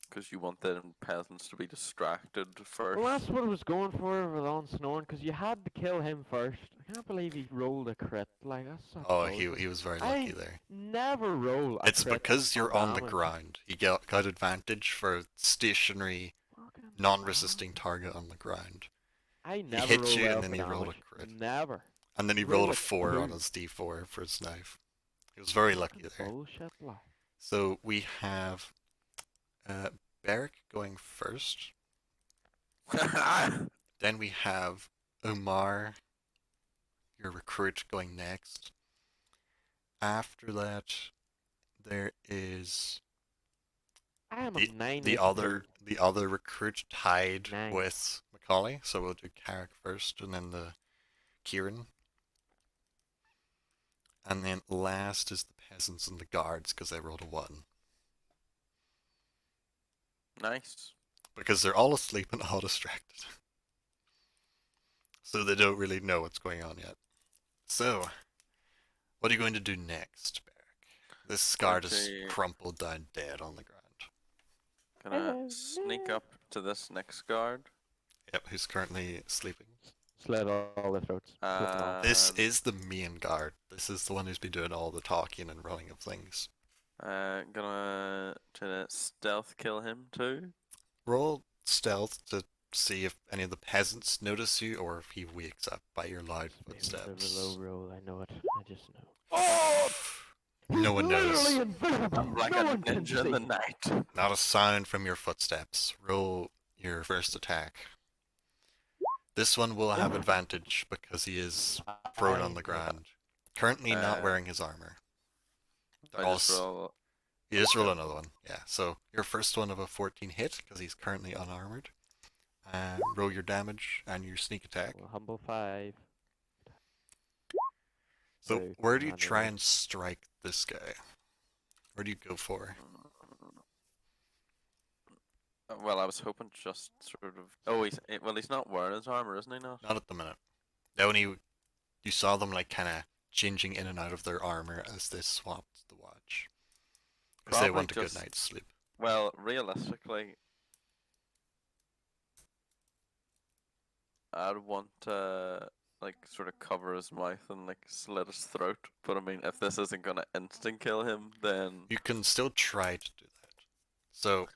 S3: because you want the peasants to be distracted first.
S2: Well, that's what I was going for with on Snoring, because you had to kill him first. I can't believe he rolled a crit. Like, that's such
S1: Oh,
S2: bullshit.
S1: he was very lucky
S2: I
S1: there.
S2: never roll a
S1: It's
S2: crit
S1: because you're on the
S2: damage.
S1: ground. You got advantage for stationary,
S2: Fucking
S1: non-resisting target on the ground.
S2: I
S1: He
S2: never
S1: hit
S2: roll
S1: you
S2: well
S1: and then
S2: for
S1: he rolled a
S2: damage.
S1: crit.
S2: Never.
S1: And then he
S2: Roll
S1: rolled a
S2: like
S1: 4 on
S2: 2.
S1: his d4 for his knife. He was very lucky
S2: Fucking
S1: there.
S2: bullshit, like.
S1: So we have Beric going first. Then we have Umar, your recruit, going next. After that, there is
S2: I am a 9
S1: the other recruit tied
S2: 9.
S1: with Macaulay. So we'll do Carrick first, and then the Kieran. And then last is the peasants and the guards because they rolled a 1.
S3: Nice.
S1: Because they're all asleep and all distracted. So they don't really know what's going on yet. So, what are you going to do next, Beric? This guard is
S3: Okay.
S1: crumpled down dead on the ground.
S3: Gonna sneak up to this next guard.
S1: Yep, who's currently sleeping.
S2: Slit all the throats. Flip it off.
S1: This is the main guard. This is the one who's been doing all the talking and running of things.
S3: Gonna try to stealth kill him too.
S1: Roll stealth to see if any of the peasants notice you or if he wakes up by your loud
S2: It's a bit of a
S1: footsteps.
S2: low roll, I know it. I just know. Oh!
S1: No one knows.
S2: Literally invisible.
S3: I'm like
S2: no
S3: a
S2: one can
S3: ninja in the
S2: see.
S3: night.
S1: Not a sound from your footsteps. Roll your first attack. This one will have advantage because he is prone on the ground. Currently not wearing his armor.
S3: I just roll.
S1: You just roll another one. Yeah, so your first one of a 14 hit because he's currently unarmored. Roll your damage and your sneak attack.
S2: Well, humble 5.
S1: So
S2: Two,
S1: where do you
S2: and
S1: try
S2: then-
S1: and strike this guy? Where do you go for?
S3: Well, I was hoping just sort of. Oh, he's not wearing his armor, isn't he? Not.
S1: Not at the minute. Now when you saw them like kind of changing in and out of their armor as they swapped the watch. Because they
S3: Probably
S1: want a good
S3: just-
S1: night's sleep.
S3: Well, realistically, I'd want to like sort of cover his mouth and like slit his throat. But I mean, if this isn't gonna instant kill him, then
S1: You can still try to do that. So,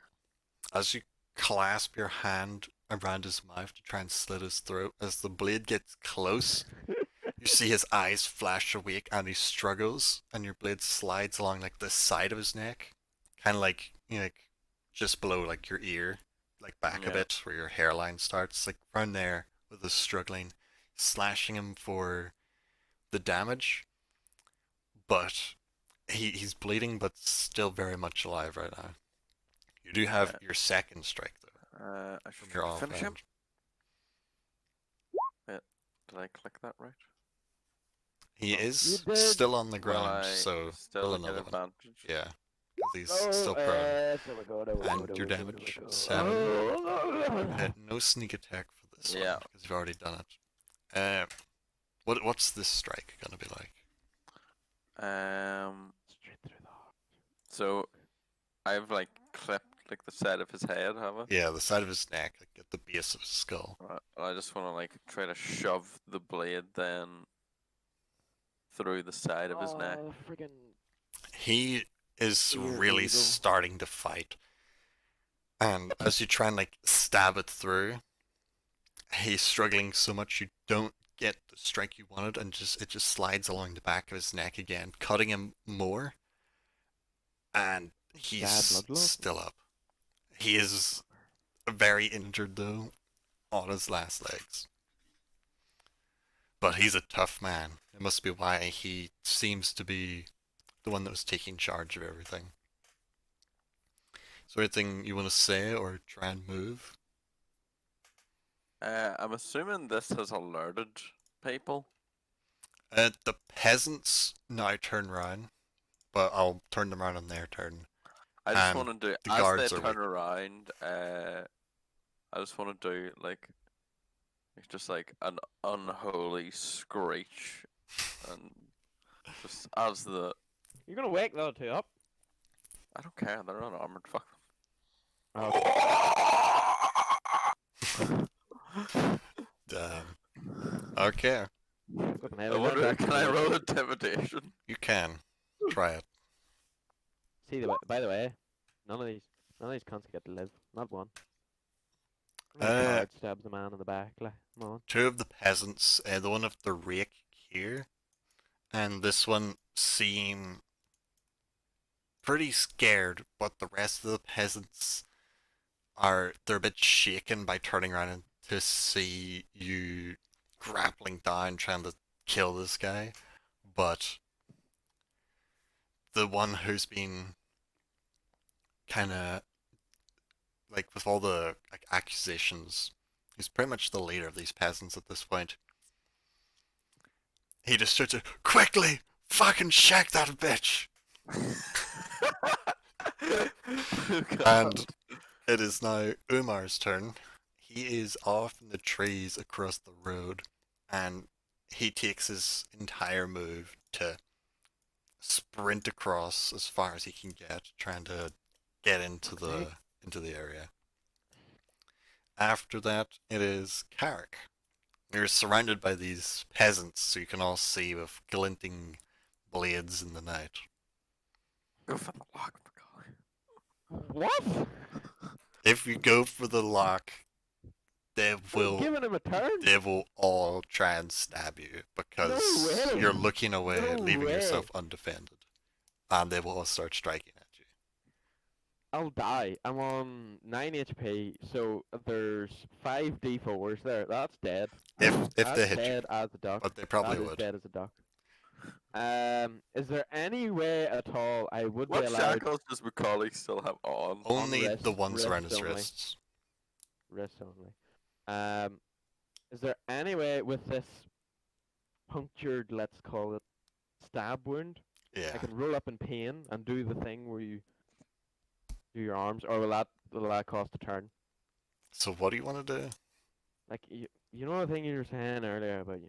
S1: as you clasp your hand around his mouth to try and slit his throat, as the blade gets close, you see his eyes flash awake and he struggles, and your blade slides along like the side of his neck, kind of like, you know, like just below like your ear, like back a
S3: Yeah.
S1: bit where your hairline starts, like around there with the struggling, slashing him for the damage, but he's bleeding, but still very much alive right now. You do have your second strike though
S3: I
S1: from
S3: should
S1: your
S3: finish him.
S1: offhand.
S3: Did I click that right?
S1: He is
S2: did.
S1: still on the
S3: Will
S1: ground,
S3: I
S1: so
S3: still
S1: roll
S3: get
S1: another one.
S3: advantage?
S1: Yeah, because he's
S2: Oh,
S1: still prone.
S2: there we go, there we go,
S1: And
S2: there
S1: your
S2: we go, there we
S1: damage,
S2: go.
S1: 7.
S2: Oh,
S1: No sneak attack for this
S3: Yeah.
S1: one because you've already done it. What's this strike gonna be like?
S2: Straight through the heart.
S3: So I've like clipped like the side of his head, have I?
S1: Yeah, the side of his neck, like at the base of his skull.
S3: Right, I just want to like try to shove the blade then through the side of his neck.
S2: Oh, friggin'
S1: He is
S2: Ear
S1: really
S2: eagle.
S1: starting to fight, and as you try and like stab it through, he's struggling so much you don't get the strike you wanted, and it just slides along the back of his neck again, cutting him more. And he's
S2: Bad blood loss?
S1: still up. He is very injured though, on his last legs. But he's a tough man. It must be why he seems to be the one that was taking charge of everything. Is there anything you want to say or try and move?
S3: I'm assuming this has alerted people.
S1: The peasants now turn around, but I'll turn them around on their turn.
S3: I just
S1: And
S3: want to do
S1: the
S3: as
S1: guards
S3: they
S1: are
S3: turn
S1: weak.
S3: around. I just want to do like just like an unholy screech, and just as the
S2: You're gonna wake the other two up.
S3: I don't care, they're not armored. Fuck.
S1: Damn. Okay,
S2: Flipping hell,
S3: I
S2: he
S3: wonder,
S2: went back
S3: can
S2: to
S3: I
S2: the-
S3: roll intimidation?
S1: you can try it.
S2: See, by the way, none of these cunts get to live. Not one.
S1: Uh,
S2: Card stabs a man in the back. Like, come on.
S1: Two of the peasants, the one of the rake here, and this one seem pretty scared, but the rest of the peasants they're a bit shaken by turning around and to see you grappling down trying to kill this guy. But the one who's been kind of like with all the like accusations, he's pretty much the leader of these peasants at this point. He just starts to quickly fucking shake that bitch.
S3: Oh, God.
S1: And it is now Umar's turn. He is off in the trees across the road, and he takes his entire move to sprint across as far as he can get, trying to get into the area. After that, it is Carrick. You're surrounded by these peasants, so you can all see with glinting blades in the night.
S3: Go for the lock, Macaulay.
S2: What?
S1: If you go for the lock, they
S2: I'm
S1: will
S2: giving him a turn.
S1: they will all try and stab you because
S2: No way.
S1: you're looking away,
S2: No
S1: leaving
S2: way.
S1: yourself undefended, and they will all start striking at you.
S2: I'll die. I'm on 9 HP, so there's 5 D4s there. That's dead.
S1: If
S2: That's
S1: they hit you,
S2: dead as a duck.
S1: but they probably
S2: That is
S1: would.
S2: dead as a duck. Is there any way at all I would be
S3: What
S2: allowed
S3: shackles does Macaulay still have on?
S1: Only
S2: wrist-
S1: the ones around his
S2: wrists only.
S1: wrists.
S2: wrists only? Is there any way with this punctured, let's call it, stab wound,
S1: Yeah.
S2: I can roll up in pain and do the thing where you do your arms, or will that cost a turn?
S1: So what do you want to do?
S2: Like you know the thing you were saying earlier about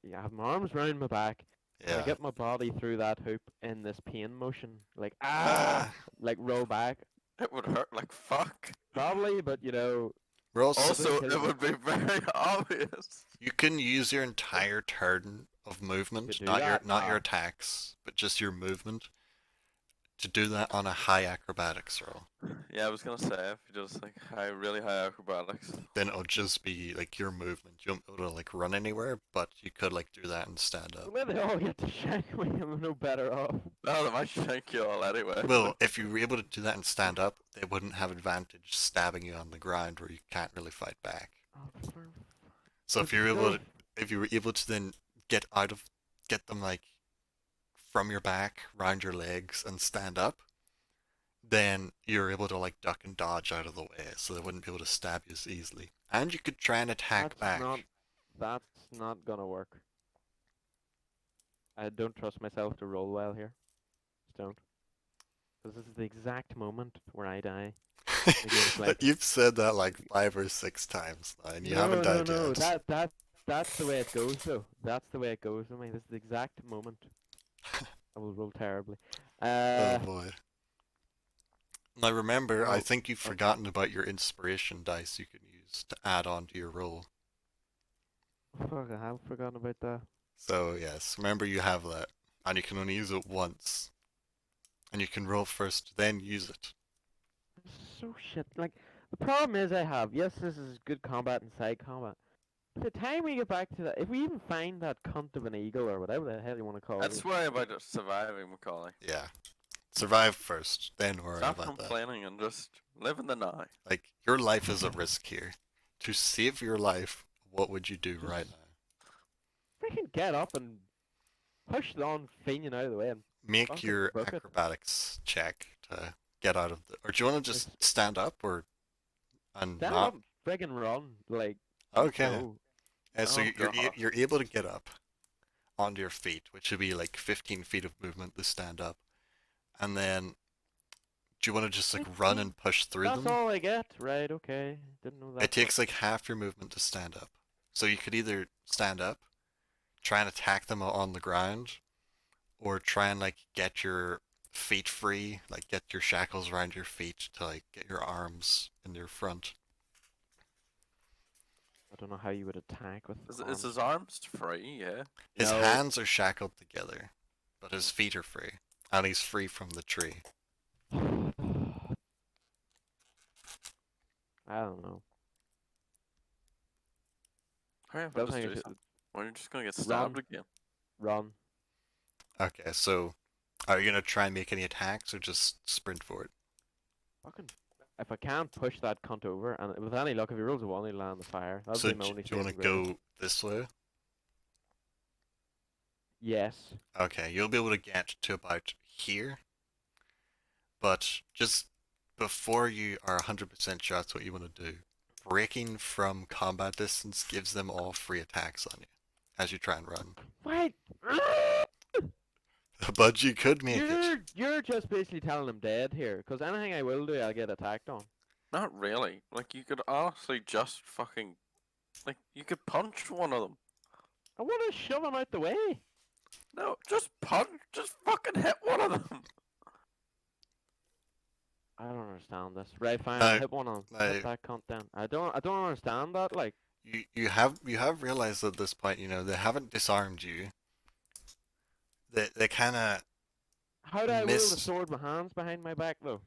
S2: you have my arms round my back, and I
S1: Yeah.
S2: get my body through that hoop in this pain motion, like
S1: Ah.
S2: like roll back,
S3: It would hurt like fuck.
S2: probably, but
S1: We're also
S3: Also,
S2: kill
S3: it
S2: me.
S3: would be very obvious.
S1: you can use your entire turn of movement,
S2: do
S1: not
S2: that?
S1: your
S2: Ah.
S1: attacks, but just your movement, to do that on a high acrobatics roll.
S3: Yeah, I was gonna say if you just like really high acrobatics.
S1: Then it'll just be like your movement. You won't be able to like run anywhere, but you could like do that and stand up.
S2: Well, they all get to shank me. I'm no better off.
S3: Well, they might shank you all anyway.
S1: Well, if you were able to do that and stand up, they wouldn't have advantage stabbing you on the ground where you can't really fight back.
S2: Oh,
S1: So
S2: But
S1: if you're able
S2: still-
S1: to, if you were able to then get them like from your back, round your legs, and stand up, then you're able to like duck and dodge out of the way, so they wouldn't be able to stab you as easily. And you could try and attack back.
S2: That's not gonna work. I don't trust myself to roll well here. Just don't. Because this is the exact moment where I die. game's like-
S1: You've said that like 5 or 6 times now, and you haven't died
S2: no.
S1: yet.
S2: That's the way it goes though. That's the way it goes with me. This is the exact moment. I will roll terribly.
S1: Oh boy. Now remember, I
S2: Oh,
S1: think you've forgotten about your inspiration dice you can use to add on to your roll.
S2: Fuck, I have forgotten about that.
S1: So yes, remember you have that, and you can only use it once. And you can roll first, then use it.
S2: This is so shit. Like, the problem is yes, this is good combat and side combat. By the time we get back to that, if we even find that cunt of an eagle or whatever the hell you want to call
S3: Let's
S2: it.
S3: worry about just surviving, Macaulay.
S1: Yeah. Survive first, then worry
S3: Stop
S1: about that.
S3: complaining and just live in the now.
S1: Like, your life is at risk here. To save your life, what would you do right now?
S2: Freaking get up and push the on Finian out of the way and
S1: Make
S2: Fucking
S1: your
S2: book it.
S1: acrobatics check to get out of the... Or do you want to just stand up, or... And
S2: stand
S1: not...
S2: up, friggin' run, like.
S1: Okay.
S2: go.
S1: So
S3: Oh, God.
S1: you're able to get up onto your feet, which would be like 15 feet of movement to stand up. And then, do you want to just like run
S2: 15?
S1: and push through
S2: That's
S1: them?
S2: all I get, right? Okay, didn't know that.
S1: It takes like half your movement to stand up. So you could either stand up, try and attack them on the ground, or try and like get your feet free, like get your shackles around your feet to like get your arms in your front.
S2: I don't know how you would attack with
S3: Is
S2: arms.
S3: his arms free? Yeah.
S1: His
S2: No.
S1: hands are shackled together, but his feet are free, and he's free from the tree.
S2: I don't know.
S3: Hurry up
S2: Don't
S3: and just
S2: think I
S3: do
S2: should
S3: something. Or you're just gonna get stabbed again.
S2: run.
S1: Okay, so are you gonna try and make any attacks or just sprint for it?
S2: Fucking. If I can't push that cunt over, and with any luck, if he rolls a 1, he'll land the fire. That'll
S1: So
S2: be my
S1: do
S2: only
S1: you want to
S2: saving grace.
S1: go this way?
S2: Yes.
S1: Okay, you'll be able to get to about here, but just before you are 100% sure that's what you want to do, breaking from combat distance gives them all free attacks on you as you try and run.
S2: Wait!
S1: But you could make it.
S2: You're just basically telling him dead here, because anything I will do, I'll get attacked on.
S3: Not really. Like, you could honestly just fucking. Like, you could punch one of them.
S2: I want to shove him out the way.
S3: No, just punch. Just fucking hit one of them.
S2: I don't understand this. Right, fine.
S1: No,
S2: I'll hit one of them.
S1: no.
S2: Hit that cunt down. I don't understand that. Like,
S1: You have realized at this point, you know, they haven't disarmed you. They kind of
S2: how do I wield a
S1: Miss-
S2: sword with hands behind my back though?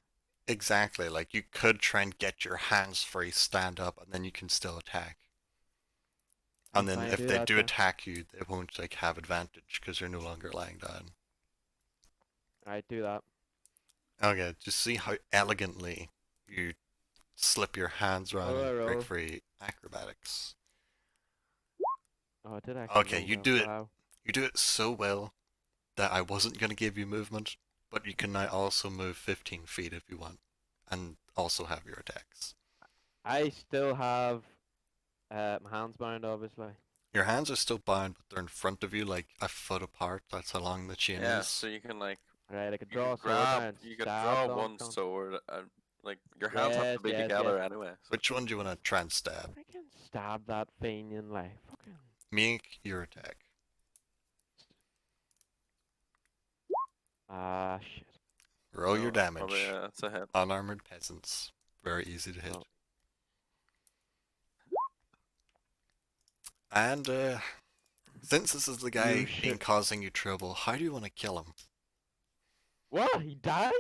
S1: exactly like you could try and get your hands free, stand up, and then you can still attack. And then
S2: Fine,
S1: if
S2: do
S1: they
S2: that
S1: do
S2: then.
S1: attack you, they won't like have advantage because you're no longer lying down.
S2: Right, do that.
S1: Okay, just see how elegantly you slip your hands around and break
S2: roll.
S1: free. Acrobatics.
S2: Oh, I did actually.
S1: Okay,
S2: roll
S1: you
S2: that.
S1: do it.
S2: Wow.
S1: You do it so well that I wasn't going to give you movement, but you can now also move 15 feet if you want, and also have your attacks.
S2: I still have my hands bound, obviously.
S1: Your hands are still bound, but they're in front of you, like a foot apart. That's how long the chain
S3: Yeah,
S1: is.
S3: so you can, like.
S2: Right, I could
S3: You
S2: draw a
S3: could
S2: sword now
S3: grab.
S2: and
S3: You could
S2: stab
S3: draw
S2: the
S3: one
S2: cunt.
S3: sword, and, like, your hands have
S2: Yes,
S3: to be
S2: yes,
S3: together
S2: yes.
S3: anyway. So
S1: Which one do you want to try and stab?
S2: I can stab that fiend like fucking.
S1: Make your attack.
S2: Ah, shit.
S1: Roll your
S3: no,
S1: damage.
S3: probably, that's a hit.
S1: Unarmored peasants. Very easy to hit.
S2: Oh.
S1: And since this is the guy
S2: You
S1: being
S2: shit.
S1: causing you trouble, how do you want to kill him?
S2: What? He dies?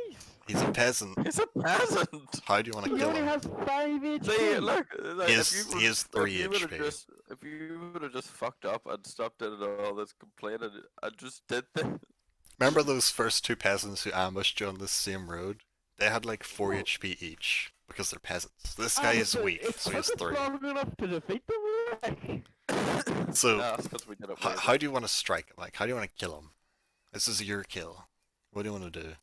S1: He's a peasant.
S3: He's a peasant.
S1: How do you want to
S2: He
S1: kill
S2: only
S1: him?
S2: has 5 HP.
S3: See, look, like,
S1: He
S3: if
S1: is-
S3: you
S1: he
S3: would-
S1: is 3
S3: if you would've
S1: HP.
S3: if you would have just fucked up and stopped doing all this complaining and just did this.
S1: Remember those first two peasants who ambushed you on this same road? They had like 4
S2: Oh.
S1: HP each because they're peasants. This guy is weak, so he has 3.
S2: long enough to defeat them. Like.
S1: So,
S3: Yeah, that's 'cause we did it
S1: how,
S3: way
S1: how do you want to strike him? Like, how do you want to kill him? This is your kill. What do you want to do?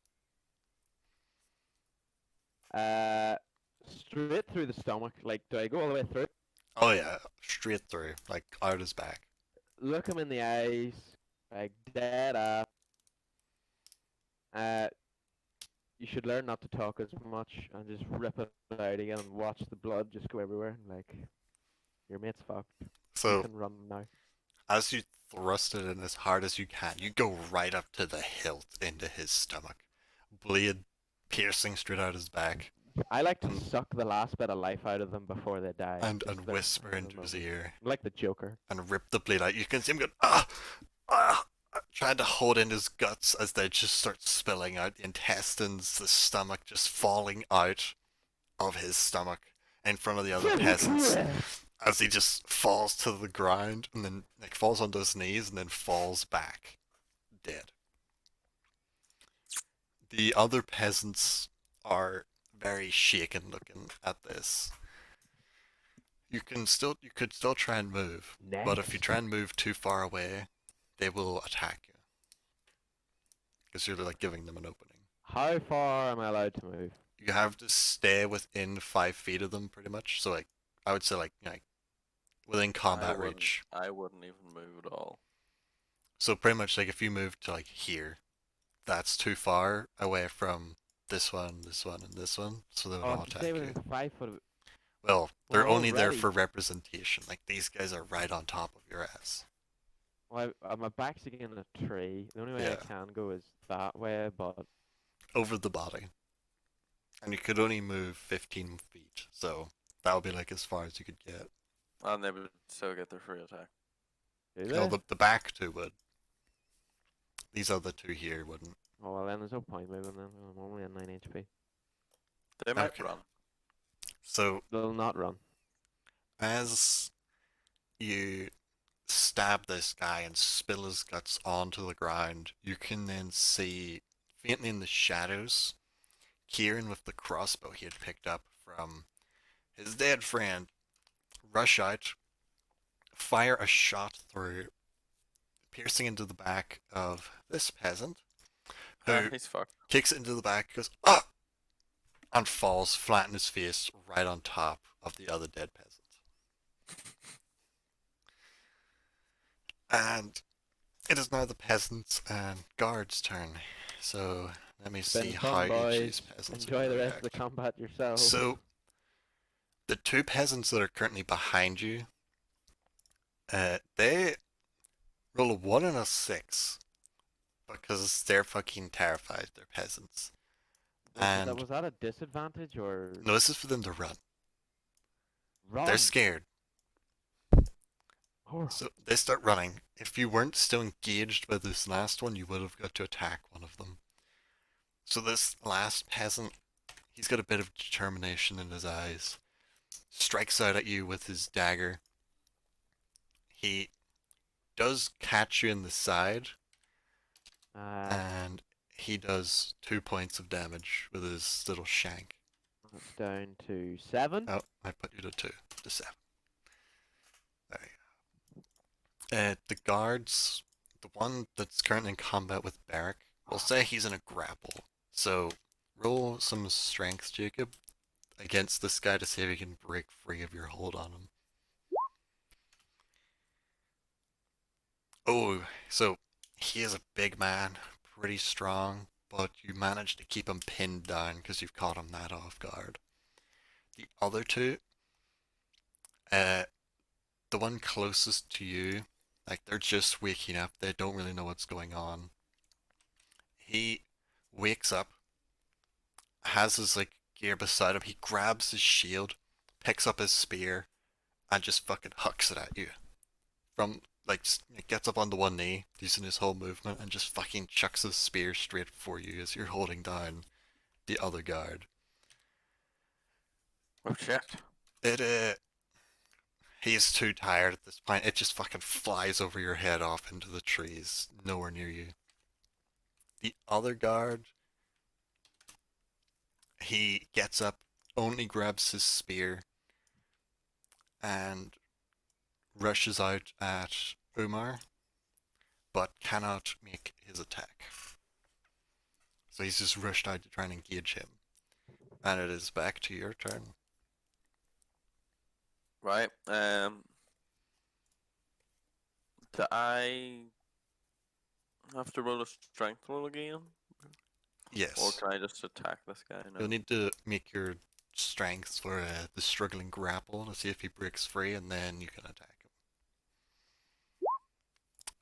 S2: Straight through the stomach. Like, do I go all the way through?
S1: Oh yeah, straight through, like out his back.
S2: Look him in the eyes, like dead up. You should learn not to talk as much and just rip it out again and watch the blood just go everywhere. Like, your mate's fucked. You
S1: So
S2: can run now.
S1: as you thrust it in as hard as you can, you go right up to the hilt into his stomach. Blade piercing straight out his back,
S2: I like to suck the last bit of life out of them before they die.
S1: and
S2: just
S1: whisper
S2: I
S1: into
S2: don't
S1: his
S2: know.
S1: ear
S2: Like the Joker.
S1: and rip the blade out. You can see him going ah, ah, trying to hold in his guts as they just start spilling out. The intestines, the stomach just falling out of his stomach in front of the other peasants. As he just falls to the ground and then like falls onto his knees and then falls back dead. The other peasants are very shaken looking at this. You could still try and move, but if you try and move too far away, they will attack you. Because you're like giving them an opening.
S2: How far am I allowed to move?
S1: You have to stay within 5 feet of them pretty much. So like I would say like within combat reach.
S3: I wouldn't even move at all.
S1: So pretty much like if you move to like here, that's too far away from this one, and this one, so they will
S2: Oh,
S1: all
S2: if you
S1: attack
S2: stay
S1: you.
S2: within 5 foot of
S1: Well, they're
S2: Well,
S1: only there
S2: already-
S1: for representation. Like these guys are right on top of your ass.
S2: Well, my back's against a tree. The only way
S1: Yeah.
S2: I can go is that way, but
S1: over the body. And you could only move 15 feet, so that would be like as far as you could get.
S3: And they would still get their free attack.
S2: Do
S1: No,
S2: they?
S1: the back two would. These other two here wouldn't.
S2: Oh well, then there's no point moving then. I'm only at 9 HP.
S3: They might
S1: Okay.
S3: run.
S1: So
S2: They'll not run.
S1: as you stab this guy and spill his guts onto the ground, you can then see, faintly in the shadows, Kieran with the crossbow he had picked up from his dead friend rush out, fire a shot through, piercing into the back of this peasant, who
S3: He's fucked.
S1: kicks it into the back, goes, ah! And falls flat in his face right on top of the other dead peasant. And it is now the peasants and guards' turn. So let me see
S2: Been
S1: how
S2: fun,
S1: each
S2: boys.
S1: of these peasants
S2: Enjoy the
S1: will
S2: rest of the
S1: react.
S2: combat yourself.
S1: So the two peasants that are currently behind you, they roll a 1 and a 6 because they're fucking terrified. They're peasants. And
S2: was that a disadvantage or
S1: no, this is for them to run.
S2: run?
S1: They're scared.
S2: Oh,
S1: So they start running. If you weren't still engaged by this last one, you would have got to attack one of them. So this last peasant, he's got a bit of determination in his eyes. Strikes out at you with his dagger. He does catch you in the side, and he does 2 points of damage with his little shank.
S2: that's down to 7.
S1: Oh, I put you to 2, to 7. There you go. The guards, the one that's currently in combat with Barrack, we'll say he's in a grapple. So roll some strength, Jacob, against this guy to see if he can break free of your hold on him. Oh, so he is a big man, pretty strong, but you managed to keep him pinned down because you've caught him that off guard. The other two, the one closest to you, like they're just waking up, they don't really know what's going on. He wakes up, has his like gear beside him, he grabs his shield, picks up his spear, and just fucking hucks it at you. From like gets up onto one knee, using his whole movement, and just fucking chucks his spear straight for you as you're holding down the other guard.
S3: Oh shit.
S1: He is too tired at this point. It just fucking flies over your head off into the trees, nowhere near you. The other guard, he gets up, only grabs his spear, and rushes out at Umar, but cannot make his attack. So he's just rushed out to try and engage him. And it is back to your turn.
S3: Right. Do I have to roll a strength roll again? Or
S1: Yes.
S3: can I just attack this guy now?
S1: You'll need to make your strengths for the struggling grapple to see if he breaks free, and then you can attack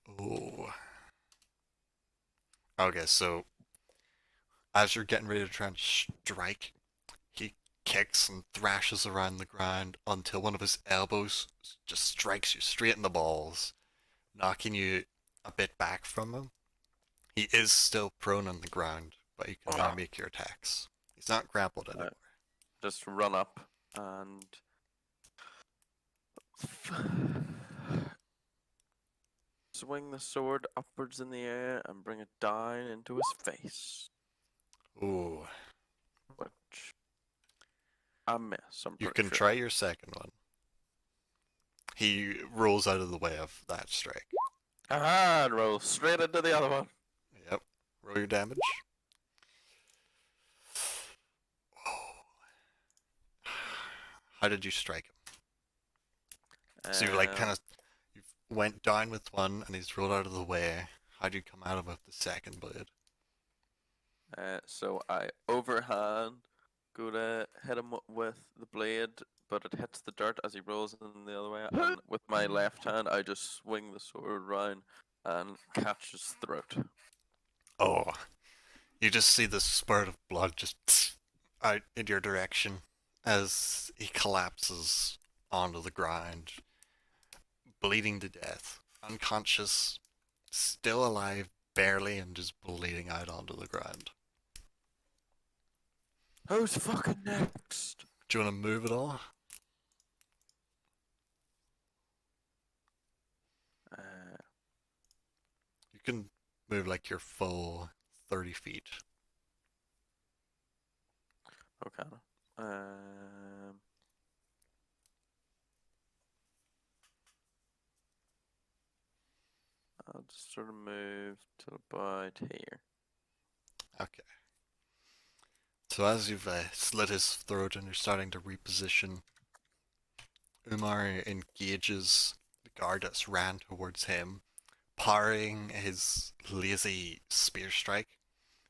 S1: him. Oh. Okay, so as you're getting ready to try and strike, he kicks and thrashes around the ground until one of his elbows just strikes you straight in the balls, knocking you a bit back from him. He is still prone on the ground, but you can now make your attacks. He's not grappled anymore.
S3: Just run up and swing the sword upwards in the air and bring it down into his face,
S1: Ooh.
S3: which I miss. I'm
S1: You
S3: pretty
S1: can
S3: sure.
S1: try your second one. He rolls out of the way of that strike.
S3: Aha! And roll straight into the other one.
S1: Yep. Roll your damage. Oh. How did you strike him? So you like kind of you went down with one, and he's rolled out of the way. How'd you come out of it with the second blade?
S3: So I overhand go to hit him with the blade, but it hits the dirt as he rolls in the other way. And with my left hand, I just swing the sword round and catch his throat.
S1: Oh, You just see this spurt of blood just out in your direction as he collapses onto the ground, bleeding to death, unconscious, still alive, barely, and just bleeding out onto the ground.
S3: Who's fucking next?
S1: Do you want to move at all? You can move like your full 30 feet.
S3: Okay. I'll just sort of move to about here.
S1: Okay. So as you've slit his throat and you're starting to reposition, Umar engages the guard that's ran towards him, parrying his lazy spear strike,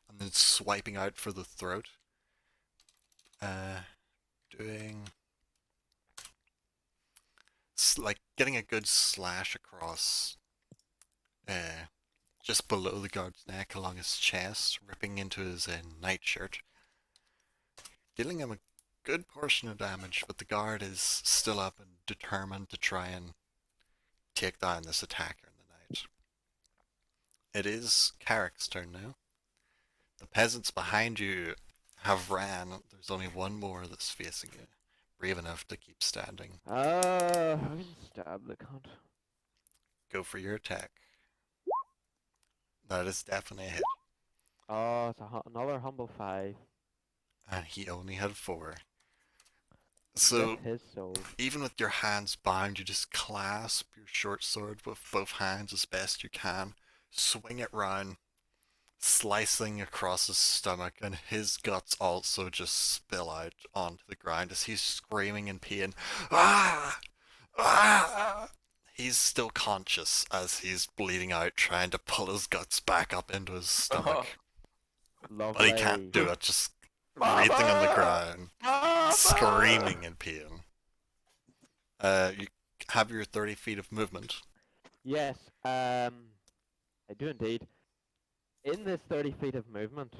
S1: and then swiping out for the throat. Doing like getting a good slash across just below the guard's neck along his chest, ripping into his nightshirt, dealing him a good portion of damage, but the guard is still up and determined to try and take down this attacker in the night. It is Carrick's turn now. The peasants behind you have ran. There's only one more that's facing you, brave enough to keep standing.
S2: I can stab the cunt.
S1: Go for your attack. That is definitely a hit.
S2: Oh, it's another humble 5.
S1: And he only had 4. So,
S2: With his soul.
S1: even with your hands bound, you just clasp your short sword with both hands as best you can, swing it round, slicing across his stomach, and his guts also just spill out onto the ground as he's screaming in pain. Ah! Ah! He's still conscious as he's bleeding out, trying to pull his guts back up into his stomach.
S2: Lovely.
S1: But he can't do it, just writhing on the ground, screaming in pain. You have your 30 feet of movement.
S2: Yes, I do indeed. In this 30 feet of movement,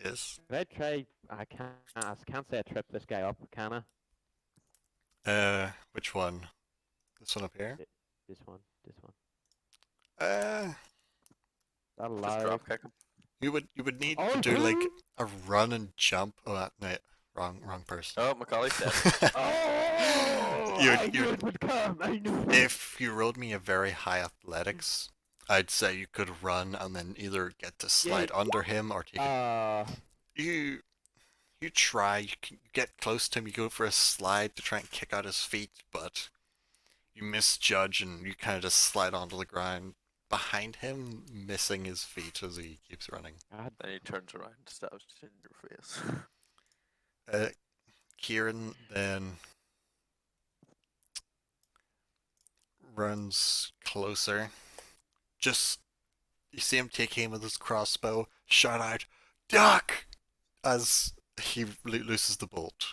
S1: Yes.
S2: can I try? I can't say I trip this guy up, can I?
S1: Which one? This one up here?
S2: This one.
S1: Uh,
S2: That'll
S3: Just
S2: allow.
S3: drop kick him.
S1: you would need
S2: Oh,
S1: to do like a run and jump. Oh, no, wrong person.
S3: Oh, Macaulay's dead.
S2: Oh!
S1: You-
S2: I
S1: you-
S2: knew it would come. I knew.
S1: If you rolled me a very high athletics, I'd say you could run and then either get to slide under him or take it. You try, you can get close to him, you go for a slide to try and kick out his feet, but you misjudge and you kind of just slide onto the ground behind him, missing his feet as he keeps running.
S2: God.
S3: Then he turns around and stabs it in your face.
S1: Kieran then runs closer. Just, you see him take aim with his crossbow, shout out, "Duck!" as he looses the bolt.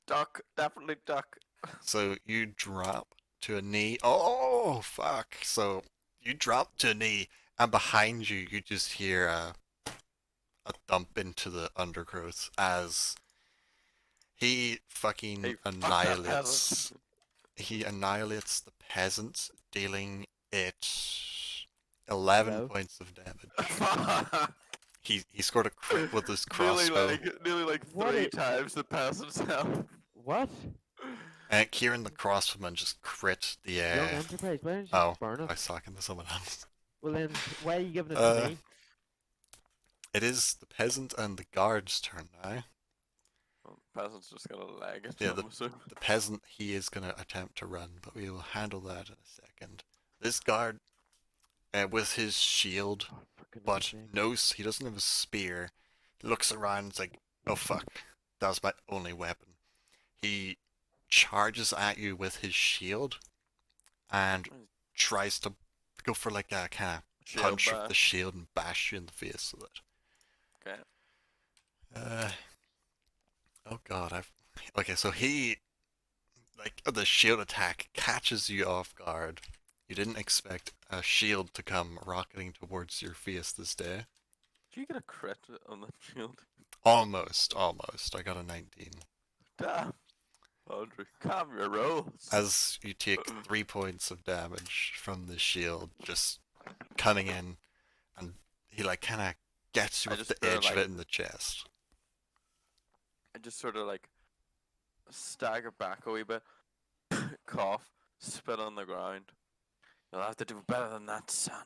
S3: Duck, definitely duck.
S1: So you drop to a knee. Oh, fuck. So you drop to a knee, and behind you, you just hear a thump into the undergrowth as he fucking
S3: Hey, fuck that
S1: annihilates.
S3: peasant.
S1: He annihilates the peasant, dealing it 11
S2: Hello?
S1: points of damage. He scored a crit with his
S3: nearly
S1: crossbow.
S3: nearly like
S2: What
S3: 3
S2: i-
S3: times the peasant's health.
S2: What?
S1: And Kieran the crossbowman just crit the
S2: Young Enterprise, why don't you
S1: oh,
S2: just burn
S1: I
S2: it?
S1: was talking to someone else.
S2: Well then, why are you giving it
S1: Uh,
S2: to me?
S1: It is the peasant and the guard's turn now.
S3: Well, the peasant's just gonna lag it.
S1: Yeah,
S3: I'm assuming.
S1: The peasant, he is going to attempt to run, but we will handle that in a second. This guard, with his shield,
S2: Oh, for goodness
S1: but
S2: sake.
S1: he doesn't have a spear. He looks around and is like, oh fuck, that was my only weapon. He charges at you with his shield and tries to go for like a kind of
S3: Shield
S1: punch with
S3: bash.
S1: the shield and bash you in the face with it.
S3: Okay.
S1: Oh god, okay, so he, like, the shield attack catches you off guard. You didn't expect a shield to come rocketing towards your face this day.
S3: Did you get a crit on the shield?
S1: Almost. I got a 19.
S3: Damn. Andrew, calm your rolls.
S1: As you take 3 points of damage from the shield, just coming in, and he like kind of gets you
S3: I
S1: with
S3: just
S1: the edge of
S3: like-
S1: it in the chest.
S3: I just sort of like stagger back a wee bit, cough, spit on the ground. You'll have to do better than that, son.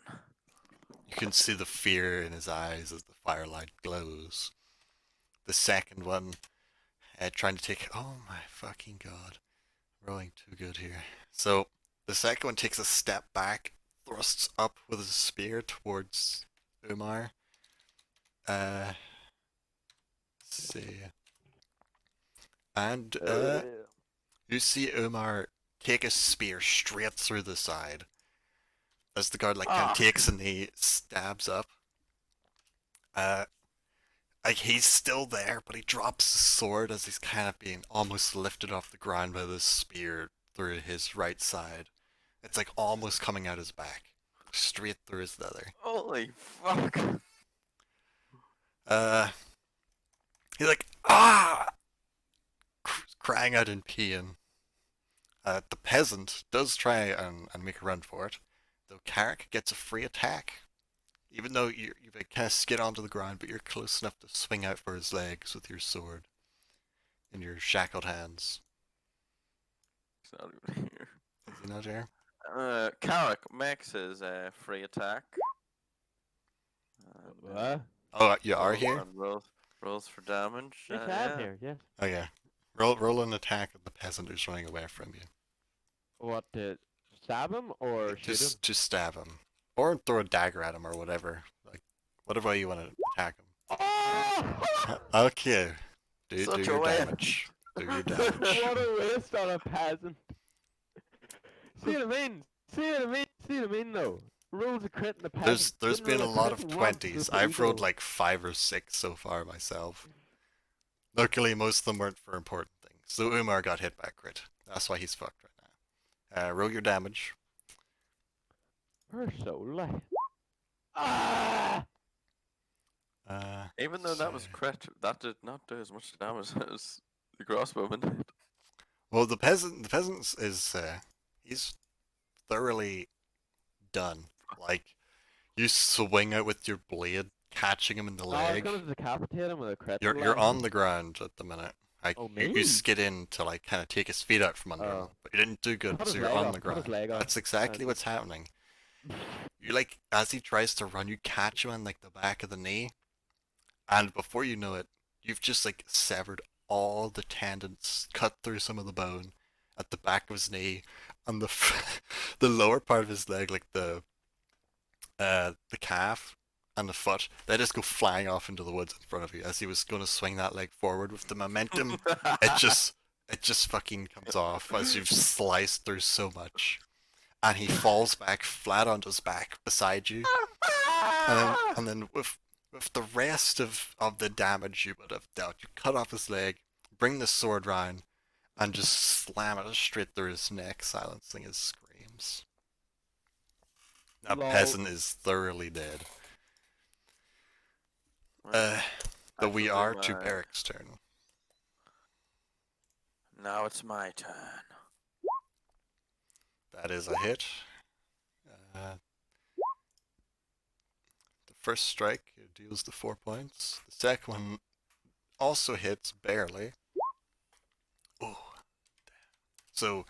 S1: You can see the fear in his eyes as the firelight glows. The second one, trying to take. Oh my fucking god. Rolling too good here. So, the second one takes a step back, thrusts up with his spear towards Umar. Let's see. And, you see Umar take a spear straight through the side. As the guard like kind of takes a knee, stabs up. Like he's still there, but he drops the sword as he's kind of being almost lifted off the ground by the spear through his right side. It's like almost coming out his back, straight through his leather.
S3: Holy fuck.
S1: He's like, ah! Crying out in pain. The peasant does try and make a run for it, though Carrick gets a free attack. Even though you kind of skid onto the ground, but you're close enough to swing out for his legs with your sword in your shackled hands.
S3: He's not even here.
S1: Is he not here?
S3: Carrick makes his free attack.
S2: What?
S1: Oh, you are here?
S3: And rolls for damage.
S2: Yes, I'm
S3: yeah.
S2: here, yes.
S1: Oh yeah. Roll an attack at the peasant who's running away from you.
S2: What, to stab him or shoot him?
S1: Just stab him. Or throw a dagger at him or whatever. Like, whatever way you want to attack him.
S2: Oh!
S1: Okay. Do
S3: Such
S1: your
S3: a waste.
S1: damage. Do your damage.
S2: What a waste on a peasant. See what I mean? See what I mean though? Rolls a crit in the peasant.
S1: There's
S2: Didn't
S1: been a
S2: roll
S1: lot
S2: crit
S1: of
S2: once
S1: 20s.
S2: with
S1: I've rolled
S2: Eagle.
S1: like 5 or 6 so far myself. Luckily, most of them weren't for important things. So Umar got hit by a crit. That's why he's fucked right now. Roll your damage.
S2: We're so light. Ah!
S3: Even though that was
S1: So-
S3: crit, that did not do as much damage as the crossbowman did.
S1: Well, the peasant is he's thoroughly done. Like you swing out with your blade, catching him in the
S2: Oh, I was
S1: leg.
S2: gonna decapitate him with a crit.
S1: You're on the ground at the minute. Like
S2: Oh,
S1: you
S2: me?
S1: skid in to like kind of take his feet out from under him,
S2: Oh.
S1: but you didn't do good,
S2: Cut
S1: so
S2: his
S1: you're
S2: leg
S1: on
S2: off,
S1: the
S2: cut his
S1: ground.
S2: leg off.
S1: That's exactly
S2: That's-
S1: what's happening. You like as he tries to run, you catch him in like the back of the knee, and before you know it, you've just like severed all the tendons, cut through some of the bone at the back of his knee, and the the lower part of his leg, like the calf and the foot, they just go flying off into the woods in front of you as he was going to swing that leg forward with the momentum. it just fucking comes off as you've sliced through so much, and he falls back flat onto his back beside you, and then with the rest of the damage you would have dealt, you cut off his leg, bring the sword round, and just slam it straight through his neck, silencing his screams. That
S2: Lol.
S1: peasant is thoroughly dead. But we are to Beric's turn.
S3: Now it's my turn.
S1: That is a hit. The first strike deals the 4 points. The second one also hits barely. Oh. So,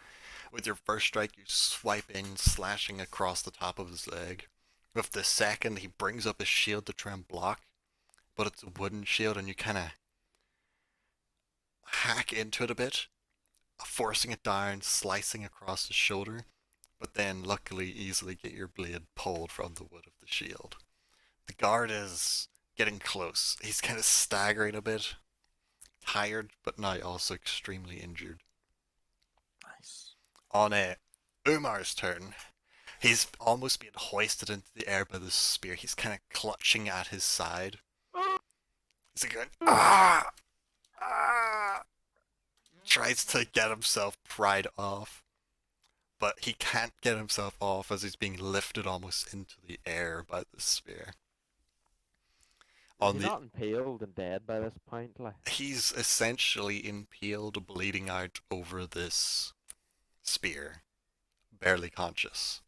S1: with your first strike, you swipe in, slashing across the top of his leg. With the second, he brings up his shield to try and block, but it's a wooden shield, and you kind of hack into it a bit, forcing it down, slicing across his shoulder, but then luckily easily get your blade pulled from the wood of the shield. The guard is getting close. He's kind of staggering a bit, tired, but now also extremely injured.
S3: Nice.
S1: On Umar's turn, he's almost being hoisted into the air by the spear. He's kind of clutching at his side. He's like going, ah! Ah! Tries to get himself pried off, but he can't get himself off as he's being lifted almost into the air by the spear.
S2: Is
S1: On
S2: he
S1: the
S2: not impaled and dead by this point? Like,
S1: he's essentially impaled, bleeding out over this spear, barely conscious.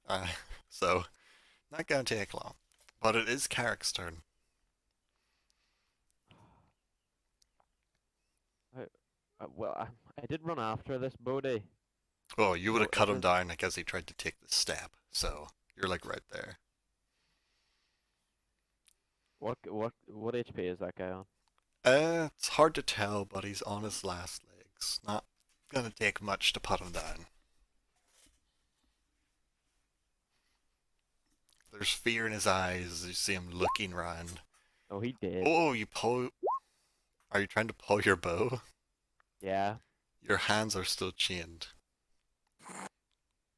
S1: So not gonna take long. But it is Carrick's turn.
S2: well, I did run after this Bodhi.
S1: Oh, you would
S2: So
S1: have cut
S2: is
S1: him
S2: it
S1: down like as he tried to take the step. So you're like right there.
S2: what HP is that guy on?
S1: It's hard to tell, but he's on his last legs. Not gonna take much to put him down. There's fear in his eyes as you see him looking around.
S2: Oh, he did.
S1: Oh, you pull. Are you trying to pull your bow?
S2: Yeah,
S1: Your hands are still chained.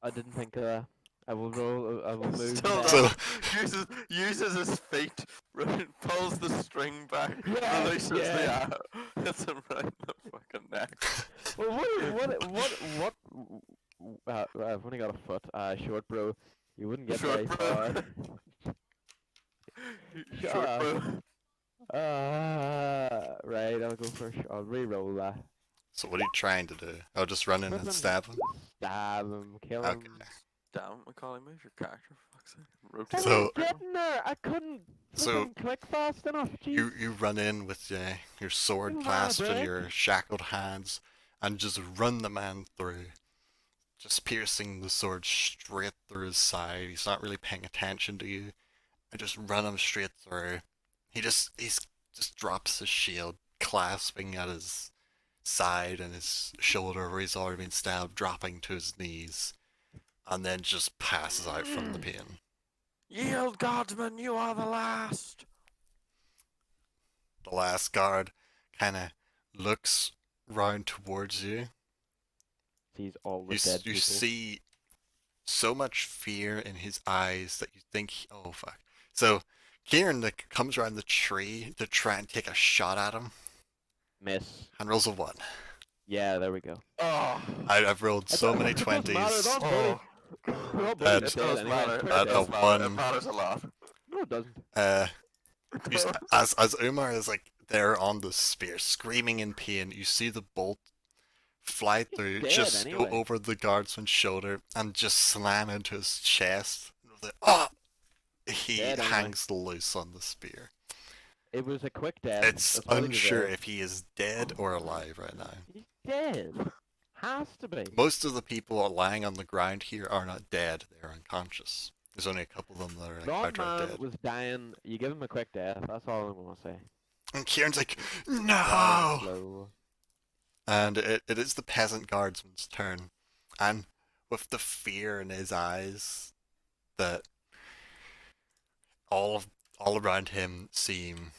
S2: I didn't think of that. I will roll. I will move.
S3: Still
S2: that.
S1: So-
S3: uses his feet, pulls the string back,
S2: Yes,
S3: releases the
S2: yes.
S3: arrow, hits him right in the fucking neck.
S2: Well, what? I've only got a foot. Short bro. You wouldn't get very
S3: Short bro.
S2: far.
S3: Short
S2: Shut
S3: bro.
S2: Right. I'll go for. I'll re-roll that.
S1: So what are you trying to do? I'll just run in
S2: Flip
S1: and
S2: him,
S1: stab him.
S2: Stab him. Kill
S1: Okay.
S2: him.
S3: Damn, Macaulay, move your character. For fuck's sake.
S2: I
S3: Rotate.
S1: So-
S2: was getting there. I couldn't.
S1: So,
S2: flippin' click fast enough. Jeez.
S1: You run in with your sword
S2: You
S1: clasped in
S2: break.
S1: your shackled hands and just run the man through, just piercing the sword straight through his side. He's not really paying attention to you. I just run him straight through. He's just drops his shield, clasping at his side and his shoulder where he's already been stabbed, dropping to his knees, and then just passes out from the pain.
S3: Yield, guardsman, you are the last.
S1: The last guard kind of looks round towards you.
S2: Sees all the
S1: You,
S2: dead
S1: you
S2: people.
S1: see so much fear in his eyes that you think, oh fuck. So Kieran like, comes around the tree to try and take a shot at him
S2: Miss.
S1: and rolls a 1.
S2: Yeah, there we go.
S3: Oh.
S1: I've rolled so many
S2: It doesn't matter,
S1: 20s.
S2: don't
S3: Oh.
S2: We're all
S1: And-
S2: both
S3: It
S2: dead
S3: does
S2: anyway.
S3: matter.
S2: We're
S1: At
S3: It
S2: dead.
S1: a
S3: does matter. It
S1: one-
S3: matters a lot.
S2: No, it doesn't.
S1: You s- as Umar is like there on the spear, screaming in pain, you see the bolt fly through,
S2: dead
S1: just
S2: anyway.
S1: go over the guardsman's shoulder and just slam into his chest. Oh! He
S2: Dead anyway.
S1: hangs loose on the spear.
S2: It was a quick death.
S1: It's
S2: That's all he was
S1: unsure
S2: there.
S1: if he is dead or alive right now.
S2: He's dead. Has to be.
S1: Most of the people lying on the ground here are not dead, they're unconscious. There's only a couple of them that are like
S2: Long
S1: outright
S2: man
S1: dead.
S2: was dying. You give him a quick death. That's all I'm gonna say.
S1: And Kieran's like,
S2: Dying
S1: no!
S2: slow.
S1: And it is the peasant guardsman's turn. And with the fear in his eyes that all around him seem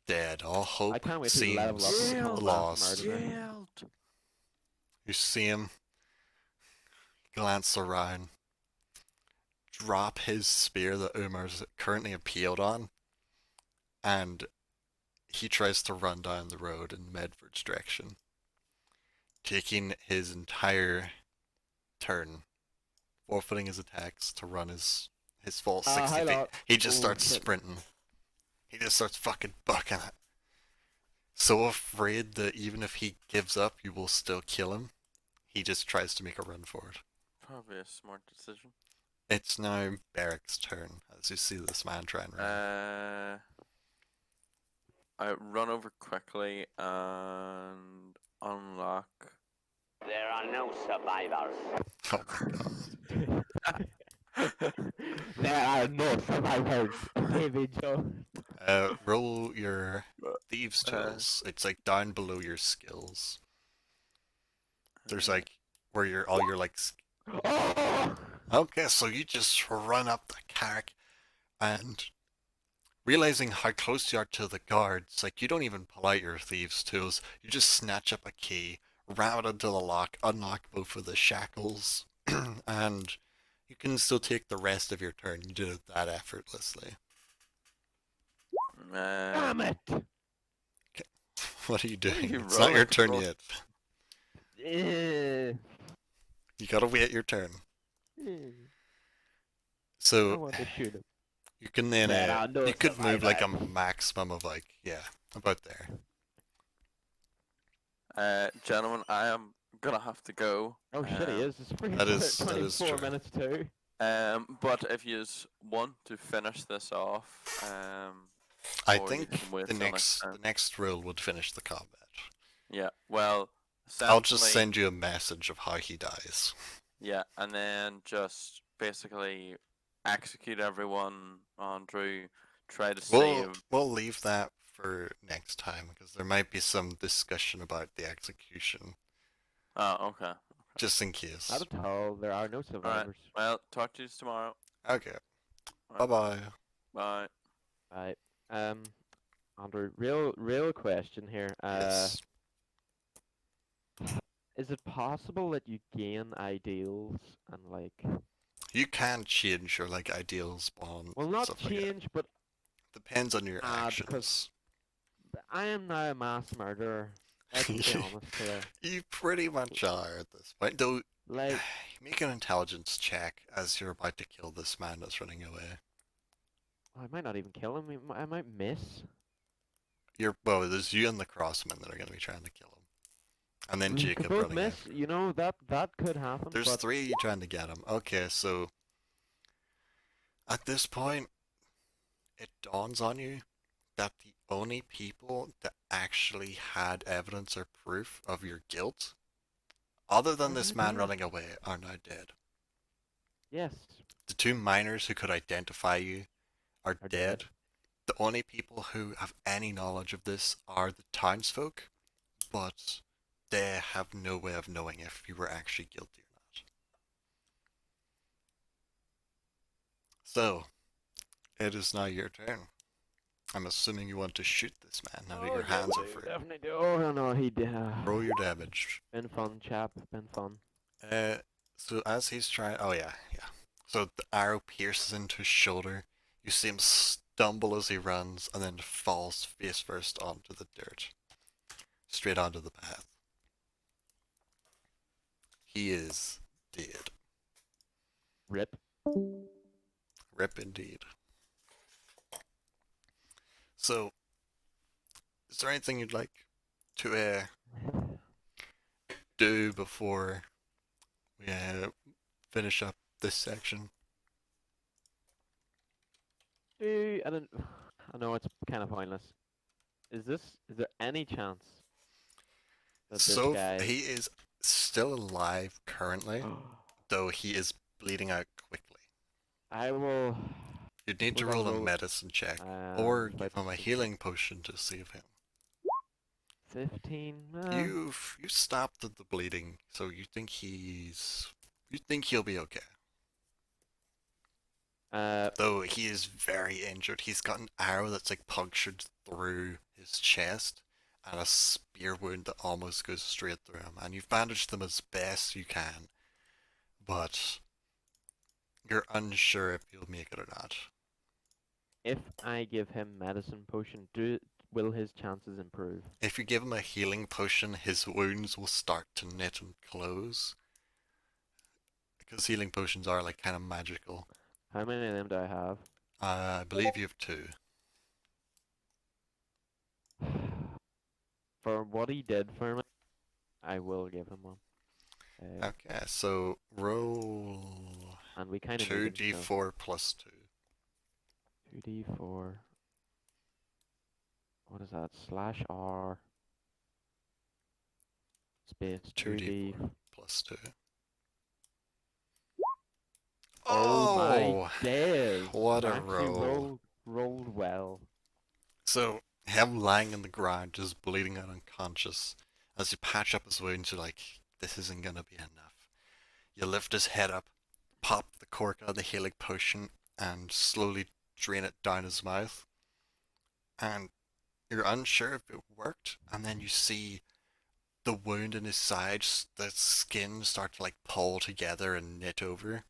S1: dead. All
S2: I
S1: hope
S2: can't wait to level up.
S1: seems
S2: and become a mass
S1: lost.
S2: murderer.
S3: Yield.
S1: You see him glance around, drop his spear that Umar's currently impaled on, and he tries to run down the road in Medford's direction, taking his entire turn, forfeiting his attacks to run his full 60
S2: hi,
S1: feet.
S2: lot.
S1: He just
S2: Oh,
S1: starts
S2: shit.
S1: sprinting. He just starts fucking bucking it. So afraid that even if he gives up, you will still kill him, he just tries to make a run for it.
S3: Probably a smart decision.
S1: It's now Barrick's turn as you see this man try and run.
S3: I run over quickly and unlock.
S4: There are no survivors.
S1: Oh my god.
S2: There are no survivors. David Jones.
S1: Roll your thieves' tools. It's like down below your skills. There's like where your all your like.
S2: Oh!
S1: Okay, so you just run up the carrick, and realizing how close you are to the guards, like you don't even pull out your thieves' tools. You just snatch up a key, ram it into the lock, unlock both of the shackles, and you can still take the rest of your turn. You did it that effortlessly.
S2: Damn it!
S1: What are you doing?
S3: you
S1: It's not your
S3: roller
S1: turn
S3: coaster.
S1: yet.
S2: Eh,
S1: You gotta wait your turn.
S2: I
S1: So
S2: want to shoot him.
S1: You can then
S2: There are no
S1: you could move like a
S2: survivors.
S1: maximum of like about there.
S3: Gentlemen, I am gonna have to go.
S2: Oh shit, he is. It's freaking
S1: that is
S2: 24
S1: true.
S2: minutes too.
S3: But if you want to finish this off,
S1: I
S3: or you
S1: think
S3: can wait
S1: the
S3: till next time.
S1: next rule would finish the combat.
S3: Yeah. Well,
S1: I'll just
S3: essentially,
S1: send you a message of how he dies.
S3: yeah, and then just basically execute everyone, Andrew. Try to save.
S1: We'll leave that for next time because there might be some discussion about the execution,
S3: Oh, okay.
S1: just in case.
S2: Not at all. There are no
S3: Alright.
S2: survivors.
S3: Well, talk to you tomorrow.
S1: Okay.
S3: Alright.
S1: Bye-bye.
S3: Bye.
S2: Right. Andrew, real question here.
S1: Yes.
S2: Is it possible that you gain ideals and like,
S1: You can change your like ideal spawn.
S2: well, not
S1: stuff like that.
S2: change, but
S1: Depends on your
S2: because-
S1: actions.
S2: I am now a mass murderer. Let's be honest here.
S1: You pretty much are at this point. Though,
S2: Like,
S1: make an intelligence check as you're about to kill this man that's running away.
S2: I might not even kill him. I might miss.
S1: Well, there's you and the Crossman that are going to be trying to kill him. And then
S2: We could
S1: Jacob
S2: both
S1: running
S2: miss.
S1: out.
S2: You know that could happen.
S1: There's
S2: but
S1: 3 of you trying to get him. Okay, so at this point, it dawns on you that the only people that actually had evidence or proof of your guilt, other than
S2: Oh
S1: this
S2: my
S1: man
S2: God.
S1: running away, are now dead.
S2: Yes.
S1: The 2 miners who could identify you are
S2: Are
S1: dead.
S2: dead.
S1: The only people who have any knowledge of this are the townsfolk, but they have no way of knowing if you were actually guilty or not. So, it is now your turn. I'm assuming you want to shoot this man now that your hands are free.
S2: Definitely do. Oh no, he did.
S1: Roll your damage.
S2: Been fun, chap. Been fun.
S1: So as he's trying, oh yeah. So the arrow pierces into his shoulder. You see him stumble as he runs, and then falls face first onto the dirt, straight onto the path. He is dead.
S2: Rip.
S1: Rip indeed. So, is there anything you'd like to do before we finish up this section?
S2: I know it's kind of pointless. Is there any chance that this
S1: So
S2: guy?
S1: he is still alive currently, though he is bleeding out quickly.
S2: I will.
S1: You'd need to
S2: We'll
S1: roll a
S2: roll,
S1: medicine check, or give
S2: fight
S1: him a
S2: medicine.
S1: healing potion to save him.
S2: 15.
S1: You stopped the bleeding, so you think he'll be okay. Though he is very injured. He's got an arrow that's like punctured through his chest, and a spear wound that almost goes straight through him. And you've bandaged them as best you can, but you're unsure if he'll make it or not.
S2: If I give him medicine potion, will his chances improve?
S1: If you give him a healing potion, his wounds will start to knit and close. Because healing potions are like kind of magical.
S2: How many of them do I have?
S1: I believe you have 2.
S2: For what he did for me, I will give him one.
S1: Okay, so roll
S2: And we kind of
S1: 2d4 plus 2.
S2: 2d4. What is that? /R space 2d.
S1: 2d4 plus 2.
S2: Oh my days!
S1: what a
S2: Actually
S1: roll.
S2: rolled well.
S1: So, him lying in the ground, just bleeding out unconscious. As you patch up his wounds, you're like, this isn't gonna be enough. You lift his head up, pop the cork out of the healing potion, and slowly drain it down his mouth. And you're unsure if it worked, and then you see the wound in his side, the skin start to like pull together and knit over.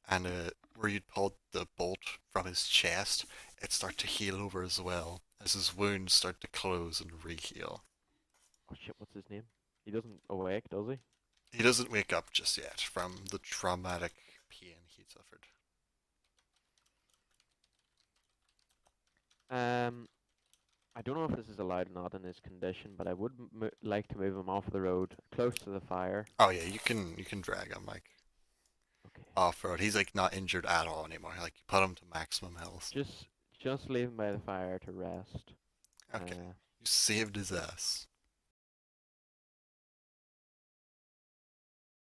S1: And where you'd pulled the bolt from his chest, it starts to heal over as well, as his wounds start to close and re-heal.
S2: Oh shit! What's his name? He doesn't awake, does he?
S1: He doesn't wake up just yet from the traumatic pain he suffered.
S2: I don't know if this is allowed or not in his condition, but I would like to move him off the road, close to the fire.
S1: Oh yeah, you can drag him like
S2: Okay.
S1: off road. He's like not injured at all anymore. Like you put him to maximum health.
S2: Just leave him by the fire to rest.
S1: Okay,
S2: Uh,
S1: you saved his ass.